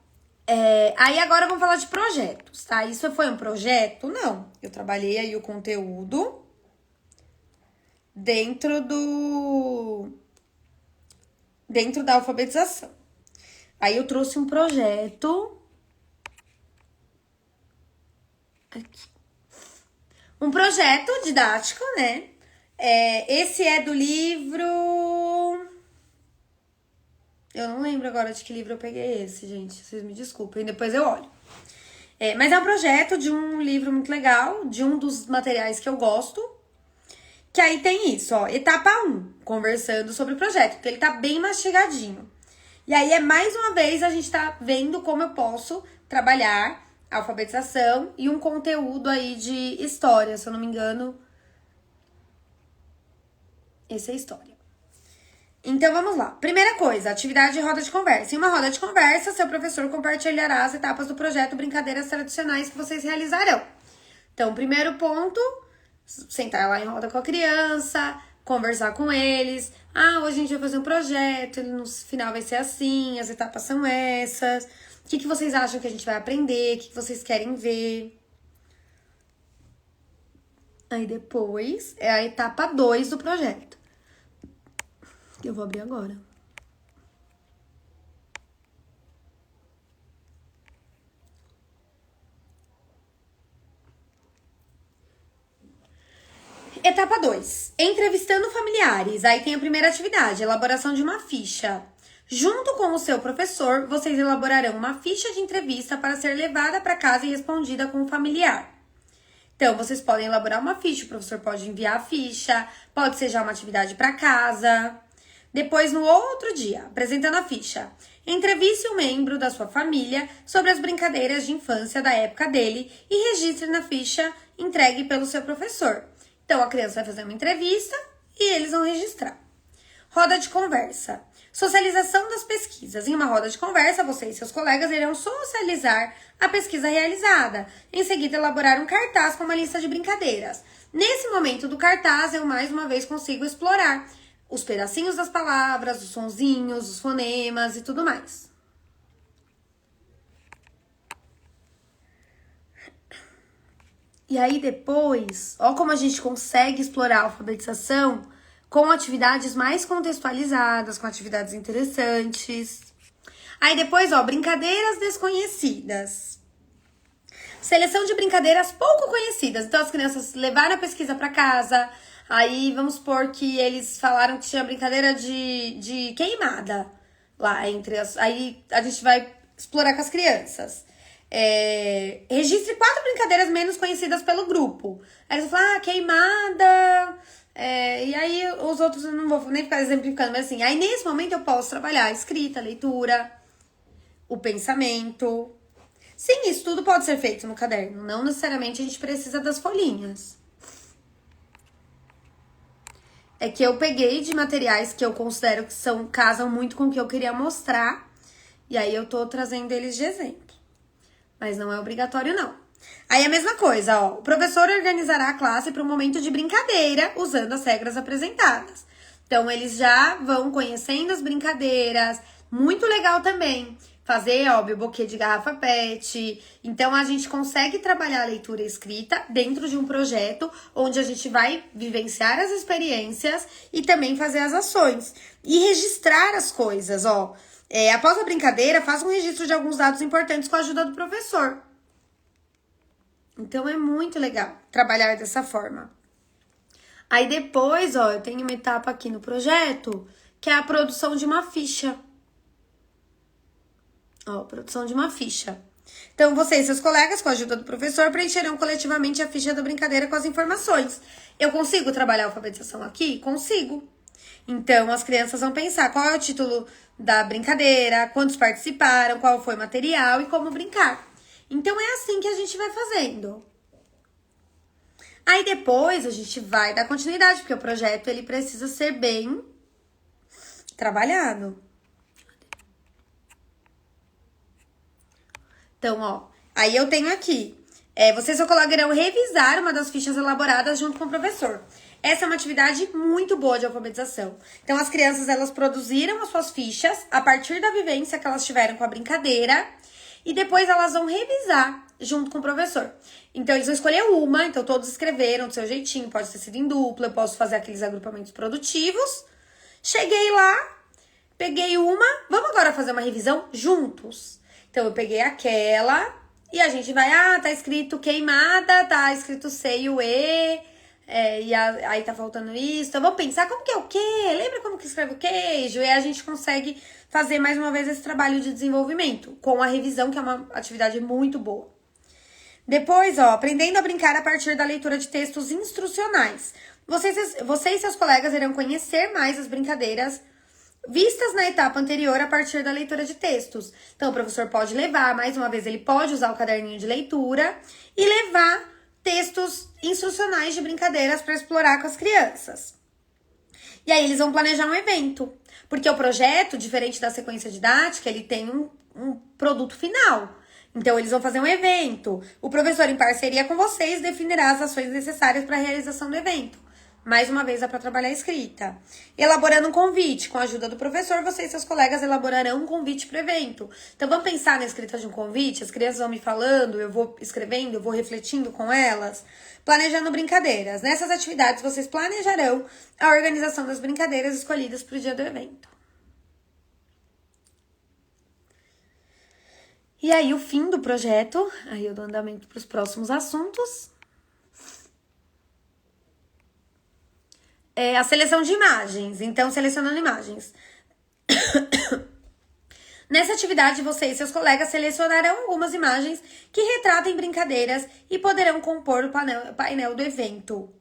Aí, agora, vamos falar de projetos, tá? Isso foi um projeto? Não. Eu trabalhei aí o conteúdo dentro da alfabetização. Aí, eu trouxe um projeto... Aqui. Um projeto didático, né? Esse é do livro... Eu não lembro agora de que livro eu peguei esse, gente. Vocês me desculpem, depois eu olho. Mas é um projeto de um livro muito legal, de um dos materiais que eu gosto. Que aí tem isso, ó. Etapa 1, conversando sobre o projeto, porque ele tá bem mastigadinho. E aí, mais uma vez, a gente tá vendo como eu posso trabalhar a alfabetização e um conteúdo aí de história, se eu não me engano. Esse é história. Então, vamos lá. Primeira coisa, atividade de roda de conversa. Em uma roda de conversa, seu professor compartilhará as etapas do projeto Brincadeiras Tradicionais que vocês realizarão. Então, primeiro ponto, sentar lá em roda com a criança, conversar com eles. Ah, hoje a gente vai fazer um projeto, no final vai ser assim, as etapas são essas. O que vocês acham que a gente vai aprender? O que vocês querem ver? Aí depois é a etapa 2 do projeto. Eu vou abrir agora. Etapa 2. Entrevistando familiares. Aí tem a primeira atividade, elaboração de uma ficha. Junto com o seu professor, vocês elaborarão uma ficha de entrevista para ser levada para casa e respondida com o familiar. Então, vocês podem elaborar uma ficha, o professor pode enviar a ficha, pode ser já uma atividade para casa. Depois, no outro dia, apresentando a ficha, entreviste um membro da sua família sobre as brincadeiras de infância da época dele e registre na ficha entregue pelo seu professor. Então, a criança vai fazer uma entrevista e eles vão registrar. Roda de conversa. Socialização das pesquisas. Em uma roda de conversa, você e seus colegas irão socializar a pesquisa realizada. Em seguida, elaborar um cartaz com uma lista de brincadeiras. Nesse momento do cartaz, eu mais uma vez consigo explorar os pedacinhos das palavras, os sonzinhos, os fonemas e tudo mais. E aí depois, ó como a gente consegue explorar a alfabetização com atividades mais contextualizadas, com atividades interessantes. Aí depois, ó, brincadeiras desconhecidas. Seleção de brincadeiras pouco conhecidas. Então as crianças levaram a pesquisa para casa. Aí vamos supor que eles falaram que tinha brincadeira de queimada lá entre as... Aí a gente vai explorar com as crianças. Registre 4 brincadeiras menos conhecidas pelo grupo. Aí eles vão falar, queimada... e aí os outros eu não vou nem ficar exemplificando, mas assim, aí nesse momento eu posso trabalhar a escrita, a leitura, o pensamento. Sim, isso tudo pode ser feito no caderno, não necessariamente a gente precisa das folhinhas. É que eu peguei de materiais que eu considero que casam muito com o que eu queria mostrar, e aí eu tô trazendo eles de exemplo. Mas não é obrigatório, não. Aí a mesma coisa, ó. O professor organizará a classe para um momento de brincadeira, usando as regras apresentadas. Então, eles já vão conhecendo as brincadeiras. Muito legal também fazer, ó, biboquê de garrafa PET. Então, a gente consegue trabalhar a leitura e escrita dentro de um projeto onde a gente vai vivenciar as experiências e também fazer as ações. E registrar as coisas, ó. Após a brincadeira, faça um registro de alguns dados importantes com a ajuda do professor. Então, é muito legal trabalhar dessa forma. Aí depois, ó, eu tenho uma etapa aqui no projeto, que é a produção de uma ficha. Ó, produção de uma ficha. Então, você e seus colegas, com a ajuda do professor, preencherão coletivamente a ficha da brincadeira com as informações. Eu consigo trabalhar a alfabetização aqui? Consigo. Então, as crianças vão pensar qual é o título da brincadeira, quantos participaram, qual foi o material e como brincar. Então, é assim que a gente vai fazendo. Aí, depois, a gente vai dar continuidade, porque o projeto ele precisa ser bem trabalhado. Então, ó, aí eu tenho aqui. Vocês ou colega irão revisar uma das fichas elaboradas junto com o professor. Essa é uma atividade muito boa de alfabetização. Então, as crianças, elas produziram as suas fichas a partir da vivência que elas tiveram com a brincadeira e depois elas vão revisar junto com o professor. Então, eles vão escolher uma, então todos escreveram do seu jeitinho, pode ter sido em dupla, eu posso fazer aqueles agrupamentos produtivos. Cheguei lá, peguei uma, vamos agora fazer uma revisão juntos. Então, eu peguei aquela e a gente vai, tá escrito queimada, tá escrito C e o E, aí tá faltando isso. Então, vamos pensar como que é o quê? Lembra como que escreve o queijo? E aí a gente consegue fazer mais uma vez esse trabalho de desenvolvimento com a revisão, que é uma atividade muito boa. Depois, ó, aprendendo a brincar a partir da leitura de textos instrucionais. Você e seus colegas irão conhecer mais as brincadeiras vistas na etapa anterior a partir da leitura de textos. Então, o professor pode levar, mais uma vez, ele pode usar o caderninho de leitura e levar textos instrucionais de brincadeiras para explorar com as crianças. E aí, eles vão planejar um evento, porque o projeto, diferente da sequência didática, ele tem um produto final. Então, eles vão fazer um evento. O professor, em parceria com vocês, definirá as ações necessárias para a realização do evento. Mais uma vez, é para trabalhar a escrita. Elaborando um convite. Com a ajuda do professor, você e seus colegas elaborarão um convite para o evento. Então, vamos pensar na escrita de um convite? As crianças vão me falando, eu vou escrevendo, eu vou refletindo com elas. Planejando brincadeiras. Nessas atividades, vocês planejarão a organização das brincadeiras escolhidas para o dia do evento. E aí, o fim do projeto. Aí eu dou andamento para os próximos assuntos. A seleção de imagens. Então, selecionando imagens. Nessa atividade, você e seus colegas selecionarão algumas imagens que retratem brincadeiras e poderão compor o painel do evento.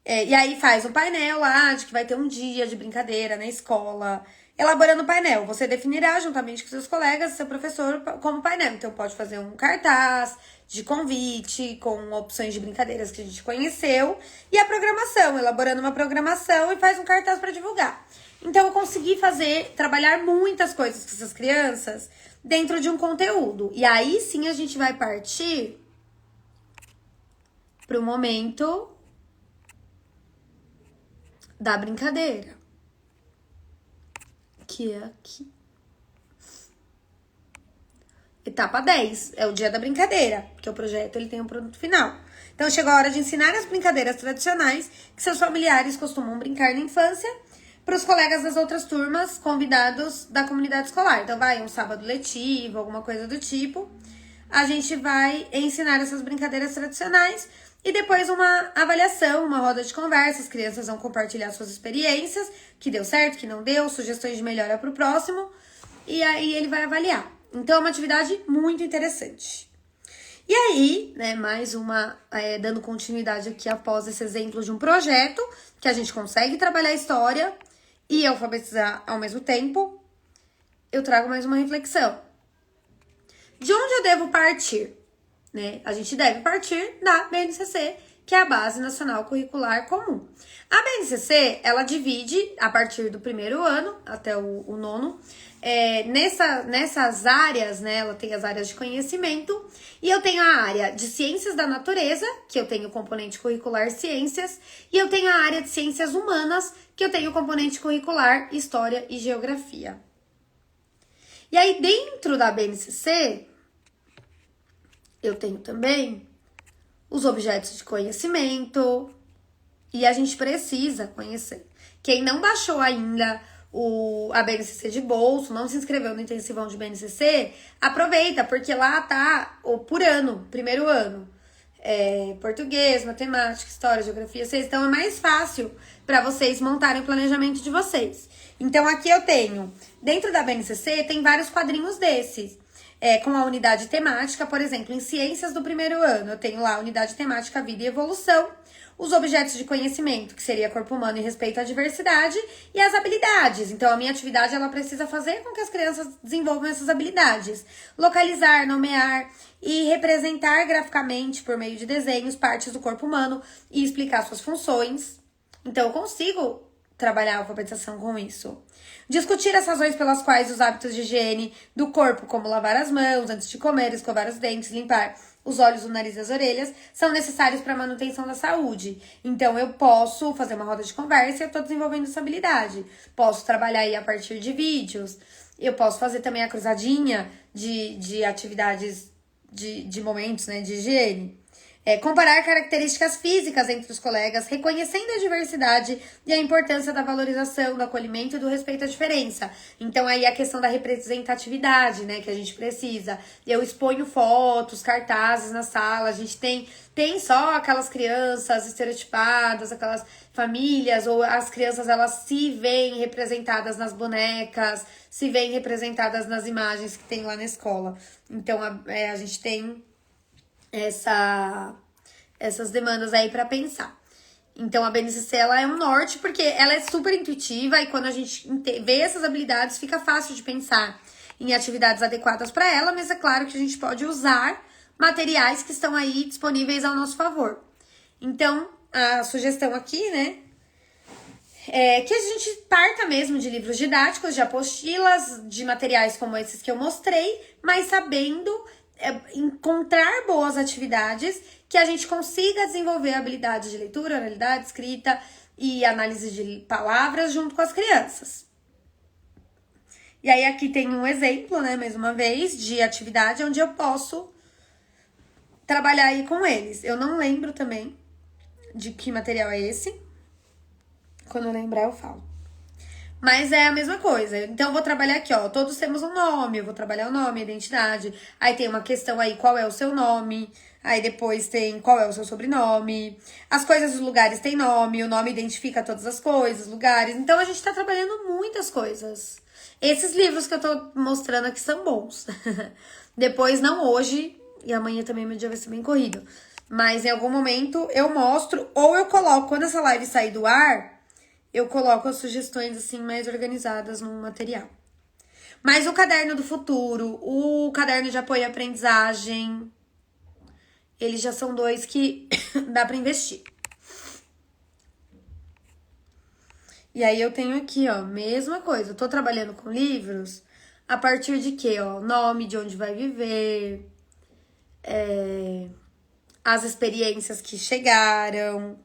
E aí faz um painel lá de que vai ter um dia de brincadeira na escola. Elaborando o painel, você definirá juntamente com seus colegas e seu professor como painel. Então, pode fazer um cartaz de convite com opções de brincadeiras que a gente conheceu. E a programação, elaborando uma programação e faz um cartaz para divulgar. Então, eu consegui trabalhar muitas coisas com essas crianças dentro de um conteúdo. E aí, sim, a gente vai partir para o momento da brincadeira. Que é aqui. Etapa 10, é o dia da brincadeira, porque o projeto ele tem um produto final. Então, chegou a hora de ensinar as brincadeiras tradicionais que seus familiares costumam brincar na infância para os colegas das outras turmas convidados da comunidade escolar. Então, vai um sábado letivo, alguma coisa do tipo. A gente vai ensinar essas brincadeiras tradicionais e depois uma avaliação, uma roda de conversa. As crianças vão compartilhar suas experiências, que deu certo, que não deu, sugestões de melhora para o próximo. E aí ele vai avaliar. Então é uma atividade muito interessante. E aí, né, mais uma, dando continuidade aqui após esse exemplo de um projeto, que a gente consegue trabalhar a história e alfabetizar ao mesmo tempo, eu trago mais uma reflexão. De onde eu devo partir? Né? A gente deve partir da BNCC, que é a Base Nacional Curricular Comum. A BNCC, ela divide, a partir do primeiro ano até o nono, nessas áreas, né? Ela tem as áreas de conhecimento, e eu tenho a área de Ciências da Natureza, que eu tenho o componente curricular Ciências, e eu tenho a área de Ciências Humanas, que eu tenho o componente curricular História e Geografia. E aí, dentro da BNCC, eu tenho também os objetos de conhecimento e a gente precisa conhecer. Quem não baixou ainda a BNCC de bolso, não se inscreveu no intensivão de BNCC, aproveita, porque lá tá por ano, primeiro ano. português, matemática, história, geografia, ciência. Então é mais fácil para vocês montarem o planejamento de vocês. Então aqui eu tenho, dentro da BNCC, tem vários quadrinhos desses. Com a unidade temática, por exemplo, em ciências do primeiro ano, eu tenho lá a unidade temática vida e evolução, os objetos de conhecimento, que seria corpo humano e respeito à diversidade, e as habilidades. Então, a minha atividade, ela precisa fazer com que as crianças desenvolvam essas habilidades. Localizar, nomear e representar graficamente, por meio de desenhos, partes do corpo humano e explicar suas funções. Então, eu consigo trabalhar a alfabetização com isso. Discutir as razões pelas quais os hábitos de higiene do corpo, como lavar as mãos antes de comer, escovar os dentes, limpar os olhos, o nariz e as orelhas, são necessários para a manutenção da saúde. Então, eu posso fazer uma roda de conversa e eu estou desenvolvendo essa habilidade. Posso trabalhar aí a partir de vídeos. Eu posso fazer também a cruzadinha de atividades de momentos, né, de higiene. Comparar características físicas entre os colegas, reconhecendo a diversidade e a importância da valorização, do acolhimento e do respeito à diferença. Então, aí a questão da representatividade, né, que a gente precisa. Eu exponho fotos, cartazes na sala, a gente tem só aquelas crianças estereotipadas, aquelas famílias, ou as crianças, elas se veem representadas nas bonecas, se veem representadas nas imagens que tem lá na escola. Então, a gente tem essas demandas aí para pensar. Então, a BNCC, ela é um norte, porque ela é super intuitiva e quando a gente vê essas habilidades, fica fácil de pensar em atividades adequadas para ela, mas é claro que a gente pode usar materiais que estão aí disponíveis ao nosso favor. Então, a sugestão aqui, né, é que a gente parta mesmo de livros didáticos, de apostilas, de materiais como esses que eu mostrei, mas sabendo encontrar boas atividades que a gente consiga desenvolver habilidades de leitura, oralidade, escrita e análise de palavras junto com as crianças. E aí aqui tem um exemplo, né, mais uma vez, de atividade onde eu posso trabalhar aí com eles. Eu não lembro também de que material é esse. Quando eu lembrar, eu falo. Mas é a mesma coisa. Então, eu vou trabalhar aqui, ó. Todos temos um nome. Eu vou trabalhar o nome, a identidade. Aí tem uma questão aí, qual é o seu nome? Aí depois tem qual é o seu sobrenome. As coisas dos lugares têm nome. O nome identifica todas as coisas, lugares. Então, a gente tá trabalhando muitas coisas. Esses livros que eu tô mostrando aqui são bons. Depois, não hoje. E amanhã também meu dia vai ser bem corrido. Mas em algum momento eu mostro. Ou eu coloco, quando essa live sair do ar, eu coloco as sugestões assim mais organizadas no material. Mas o caderno do futuro, o caderno de apoio à aprendizagem, eles já são dois que dá para investir. E aí eu tenho aqui, ó, mesma coisa. Eu tô trabalhando com livros a partir de quê, ó? Nome, de onde vai viver, as experiências que chegaram,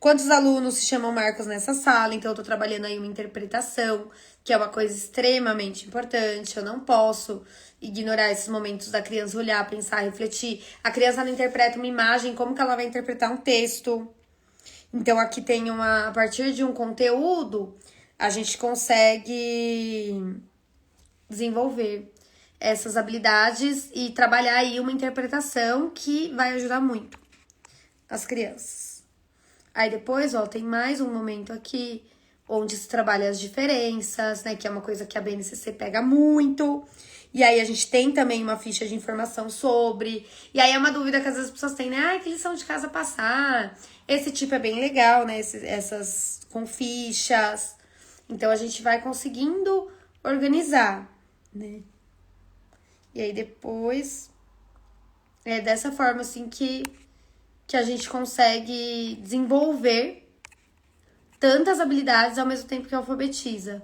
quantos alunos se chamam Marcos nessa sala. Então, eu tô trabalhando aí uma interpretação, que é uma coisa extremamente importante. Eu não posso ignorar esses momentos da criança olhar, pensar, refletir. A criança não interpreta uma imagem, como que ela vai interpretar um texto? Então, aqui tem a partir de um conteúdo, a gente consegue desenvolver essas habilidades e trabalhar aí uma interpretação que vai ajudar muito as crianças. Aí depois, ó, tem mais um momento aqui onde se trabalha as diferenças, né, que é uma coisa que a BNCC pega muito. E aí a gente tem também uma ficha de informação sobre. E aí é uma dúvida que às vezes as pessoas têm, né, que lição de casa passar. Esse tipo é bem legal, né, essas com fichas. Então a gente vai conseguindo organizar, né. E aí depois é dessa forma assim que a gente consegue desenvolver tantas habilidades ao mesmo tempo que alfabetiza.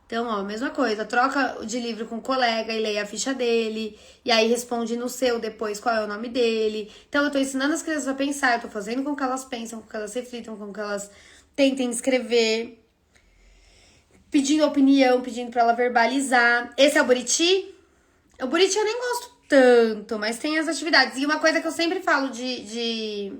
Então, ó, mesma coisa, troca de livro com o colega e leia a ficha dele, e aí responde no seu depois qual é o nome dele. Então, eu tô ensinando as crianças a pensar, eu tô fazendo com que elas pensam, com que elas reflitam, com que elas tentem escrever, pedindo opinião, pedindo pra ela verbalizar. Esse é o Buriti? O Buriti eu nem gosto tanto, mas tem as atividades. E uma coisa que eu sempre falo de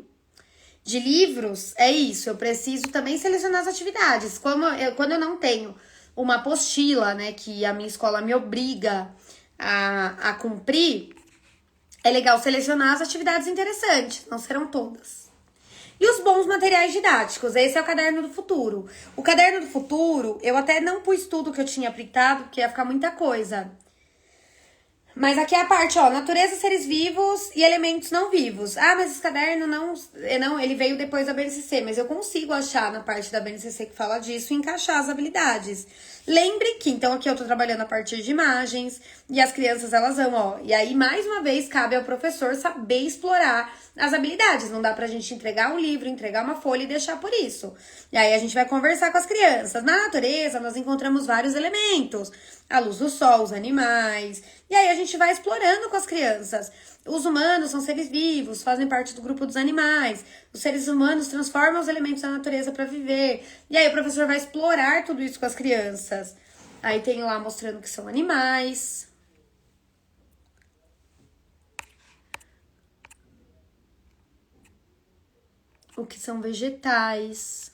livros é isso, eu preciso também selecionar as atividades. Quando eu não tenho uma apostila, né, que a minha escola me obriga a cumprir, É legal selecionar as atividades interessantes, não serão todas. E os bons materiais didáticos, esse é o caderno do futuro. O caderno do futuro, eu até não pus tudo que eu tinha aplicado, porque ia ficar muita coisa. Mas aqui é a parte, ó, natureza, seres vivos e elementos não vivos. Ah, mas esse caderno não, ele veio depois da BNCC, mas eu consigo achar na parte da BNCC que fala disso e encaixar as habilidades. Lembre que, então, aqui eu tô trabalhando a partir de imagens e as crianças, elas vão, ó. E aí, mais uma vez, cabe ao professor saber explorar as habilidades. Não dá pra gente entregar um livro, entregar uma folha e deixar por isso. E aí, a gente vai conversar com as crianças. Na natureza, nós encontramos vários elementos. A luz do sol, os animais. E aí, a gente vai explorando com as crianças. Os humanos são seres vivos, fazem parte do grupo dos animais. Os seres humanos transformam os elementos da natureza para viver. E aí o professor vai explorar tudo isso com as crianças. Aí tem lá mostrando que são animais. O que são vegetais.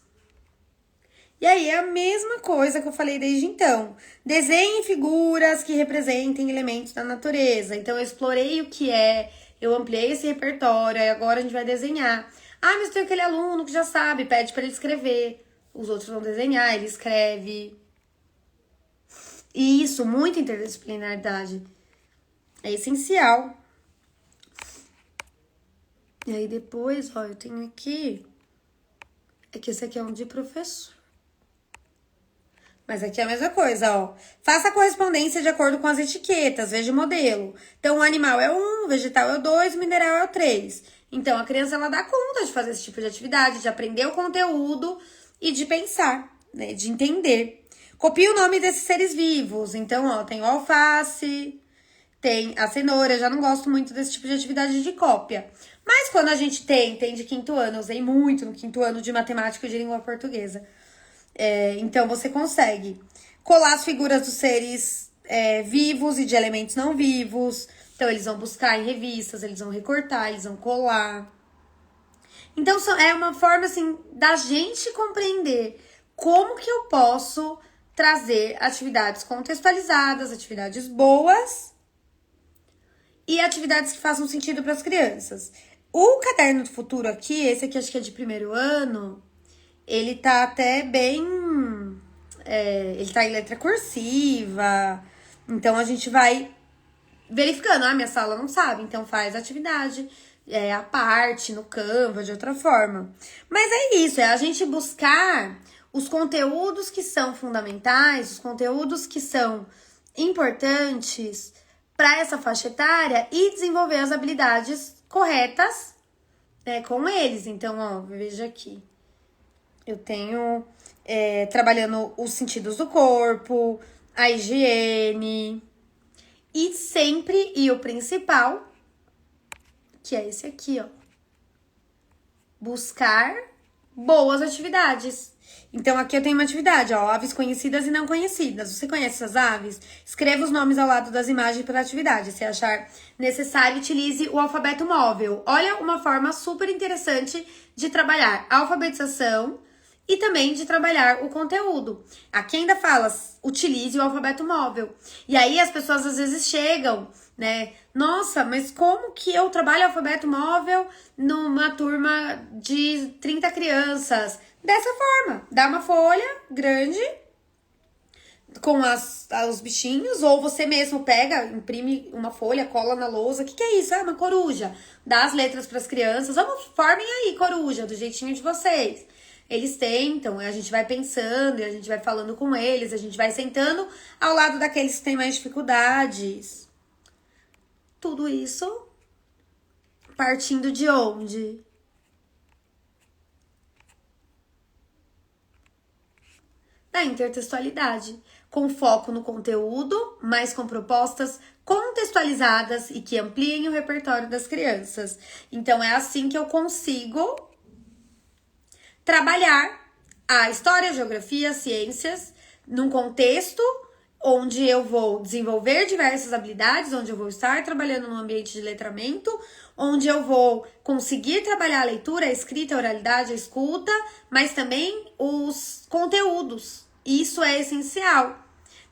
E aí é a mesma coisa que eu falei desde então. Desenhe figuras que representem elementos da natureza. Então eu explorei o que é, eu ampliei esse repertório, e agora a gente vai desenhar. Ah, mas tem aquele aluno que já sabe, pede para ele escrever. Os outros vão desenhar, ele escreve. E isso, muita interdisciplinaridade. É essencial. E aí depois, ó, eu tenho aqui... É que esse aqui é um de professor. Mas aqui é a mesma coisa, ó. Faça a correspondência de acordo com as etiquetas, veja o modelo. Então, o animal é o 1, o vegetal é o 2, o mineral é o 3. Então, a criança, ela dá conta de fazer esse tipo de atividade, de aprender o conteúdo e de pensar, né? De entender. Copie o nome desses seres vivos. Então, ó, tem o alface, tem a cenoura. Eu já não gosto muito desse tipo de atividade de cópia. Mas quando a gente tem de quinto ano, eu usei muito no quinto ano de matemática e de língua portuguesa. Então, você consegue colar as figuras dos seres vivos e de elementos não vivos. Então, eles vão buscar em revistas, eles vão recortar, eles vão colar. Então, é uma forma, assim, da gente compreender como que eu posso trazer atividades contextualizadas, atividades boas e atividades que façam sentido para as crianças. O caderno do futuro aqui, esse aqui acho que é de primeiro ano... Ele tá até bem... ele tá em letra cursiva. Então, a gente vai verificando. Ah, minha sala não sabe. Então, faz atividade à parte, no Canva, de outra forma. Mas é isso. É a gente buscar os conteúdos que são fundamentais, os conteúdos que são importantes para essa faixa etária e desenvolver as habilidades corretas com eles. Então, ó, veja aqui. Eu tenho trabalhando os sentidos do corpo, a higiene e sempre, e o principal, que é esse aqui, ó. Buscar boas atividades. Então, aqui eu tenho uma atividade, ó, aves conhecidas e não conhecidas. Você conhece essas aves? Escreva os nomes ao lado das imagens para a atividade. Se achar necessário, utilize o alfabeto móvel. Olha uma forma super interessante de trabalhar a alfabetização e também de trabalhar o conteúdo. Aqui ainda fala, utilize o alfabeto móvel. E aí as pessoas às vezes chegam, né? Nossa, mas como que eu trabalho alfabeto móvel numa turma de 30 crianças? Dessa forma, dá uma folha grande com os bichinhos, ou você mesmo pega, imprime uma folha, cola na lousa. O que é isso? É uma coruja. Dá as letras para as crianças. Vamos, formem aí, coruja, do jeitinho de vocês. Eles tentam, a gente vai pensando, a gente vai falando com eles, a gente vai sentando ao lado daqueles que têm mais dificuldades. Tudo isso partindo de onde? Da intertextualidade, com foco no conteúdo, mas com propostas contextualizadas e que ampliem o repertório das crianças. Então, é assim que eu consigo trabalhar a história, geografia, ciências, num contexto onde eu vou desenvolver diversas habilidades, onde eu vou estar trabalhando num ambiente de letramento, onde eu vou conseguir trabalhar a leitura, a escrita, a oralidade, a escuta, mas também os conteúdos. Isso é essencial.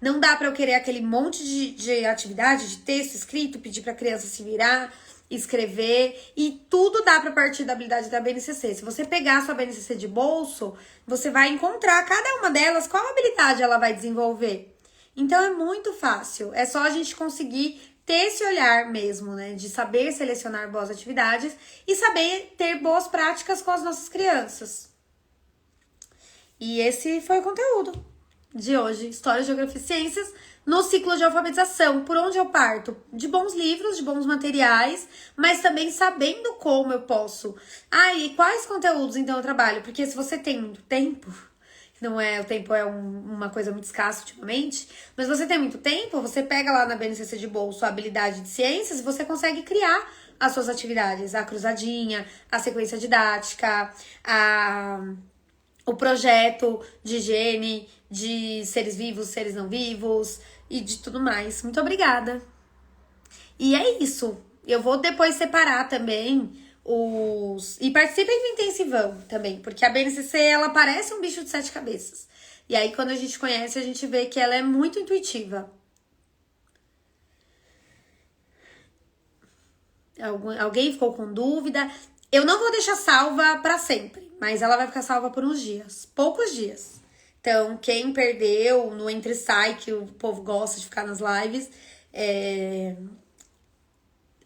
Não dá para eu querer aquele monte de atividade, de texto escrito, pedir para a criança se virar. escrever, e tudo dá pra partir da habilidade da BNCC. Se você pegar a sua BNCC de bolso, você vai encontrar cada uma delas, qual habilidade ela vai desenvolver. Então é muito fácil, é só a gente conseguir ter esse olhar mesmo, né, de saber selecionar boas atividades e saber ter boas práticas com as nossas crianças. E esse foi o conteúdo de hoje, História, Geografia e Ciências, no ciclo de alfabetização, por onde eu parto? De bons livros, de bons materiais, mas também sabendo como eu posso. E quais conteúdos então eu trabalho? Porque se você tem muito tempo, não é, o tempo é uma coisa muito escassa ultimamente, mas você tem muito tempo, você pega lá na BNCC de bolso a habilidade de ciências e você consegue criar as suas atividades, a cruzadinha, a sequência didática, o projeto de higiene, de seres vivos, seres não vivos e de tudo mais. Muito obrigada. E é isso. Eu vou depois separar também os... E participem do intensivão também, porque a BNCC, ela parece um bicho de 7 cabeças. E aí, quando a gente conhece, a gente vê que ela é muito intuitiva. Alguém ficou com dúvida? Eu não vou deixar salva pra sempre, mas ela vai ficar salva por uns dias, poucos dias. Então, quem perdeu no Entre Sai, que o povo gosta de ficar nas lives,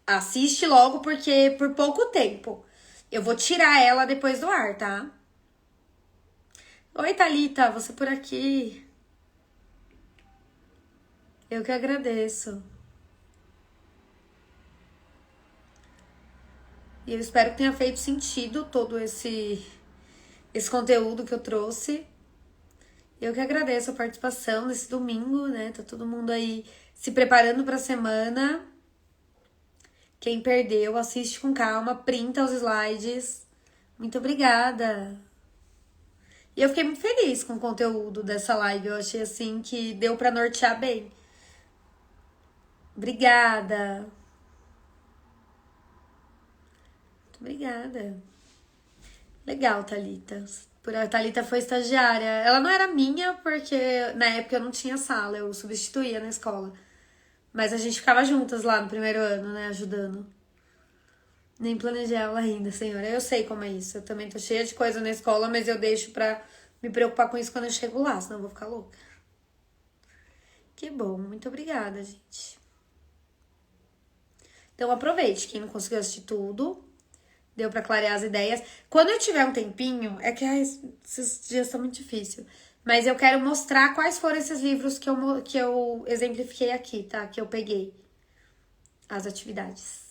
assiste logo, porque por pouco tempo. Eu vou tirar ela depois do ar, tá? Oi, Thalita, você por aqui? Eu que agradeço. E eu espero que tenha feito sentido todo esse conteúdo que eu trouxe. Eu que agradeço a participação nesse domingo, né? Tá todo mundo aí se preparando pra semana. Quem perdeu, assiste com calma, printa os slides. Muito obrigada. E eu fiquei muito feliz com o conteúdo dessa live. Eu achei assim que deu pra nortear bem. Obrigada. Muito obrigada. Legal, Thalita. A Thalita foi estagiária. Ela não era minha, porque na época eu não tinha sala, eu substituía na escola. Mas a gente ficava juntas lá no primeiro ano, né, ajudando. Nem planejei aula ainda, senhora. Eu sei como é isso. Eu também tô cheia de coisa na escola, mas eu deixo pra me preocupar com isso quando eu chego lá, senão eu vou ficar louca. Que bom, muito obrigada, gente. Então aproveite, quem não conseguiu assistir tudo, deu pra clarear as ideias. Quando eu tiver um tempinho, é que esses dias estão muito difíceis, mas eu quero mostrar quais foram esses livros que eu exemplifiquei aqui, tá? Que eu peguei as atividades.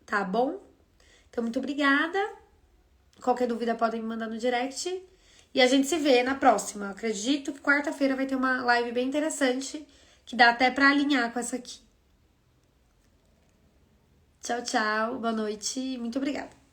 Tá bom? Então, muito obrigada. Qualquer dúvida podem me mandar no direct. E a gente se vê na próxima. Acredito que quarta-feira vai ter uma live bem interessante, que dá até pra alinhar com essa aqui. Tchau, tchau. Boa noite. Muito obrigada.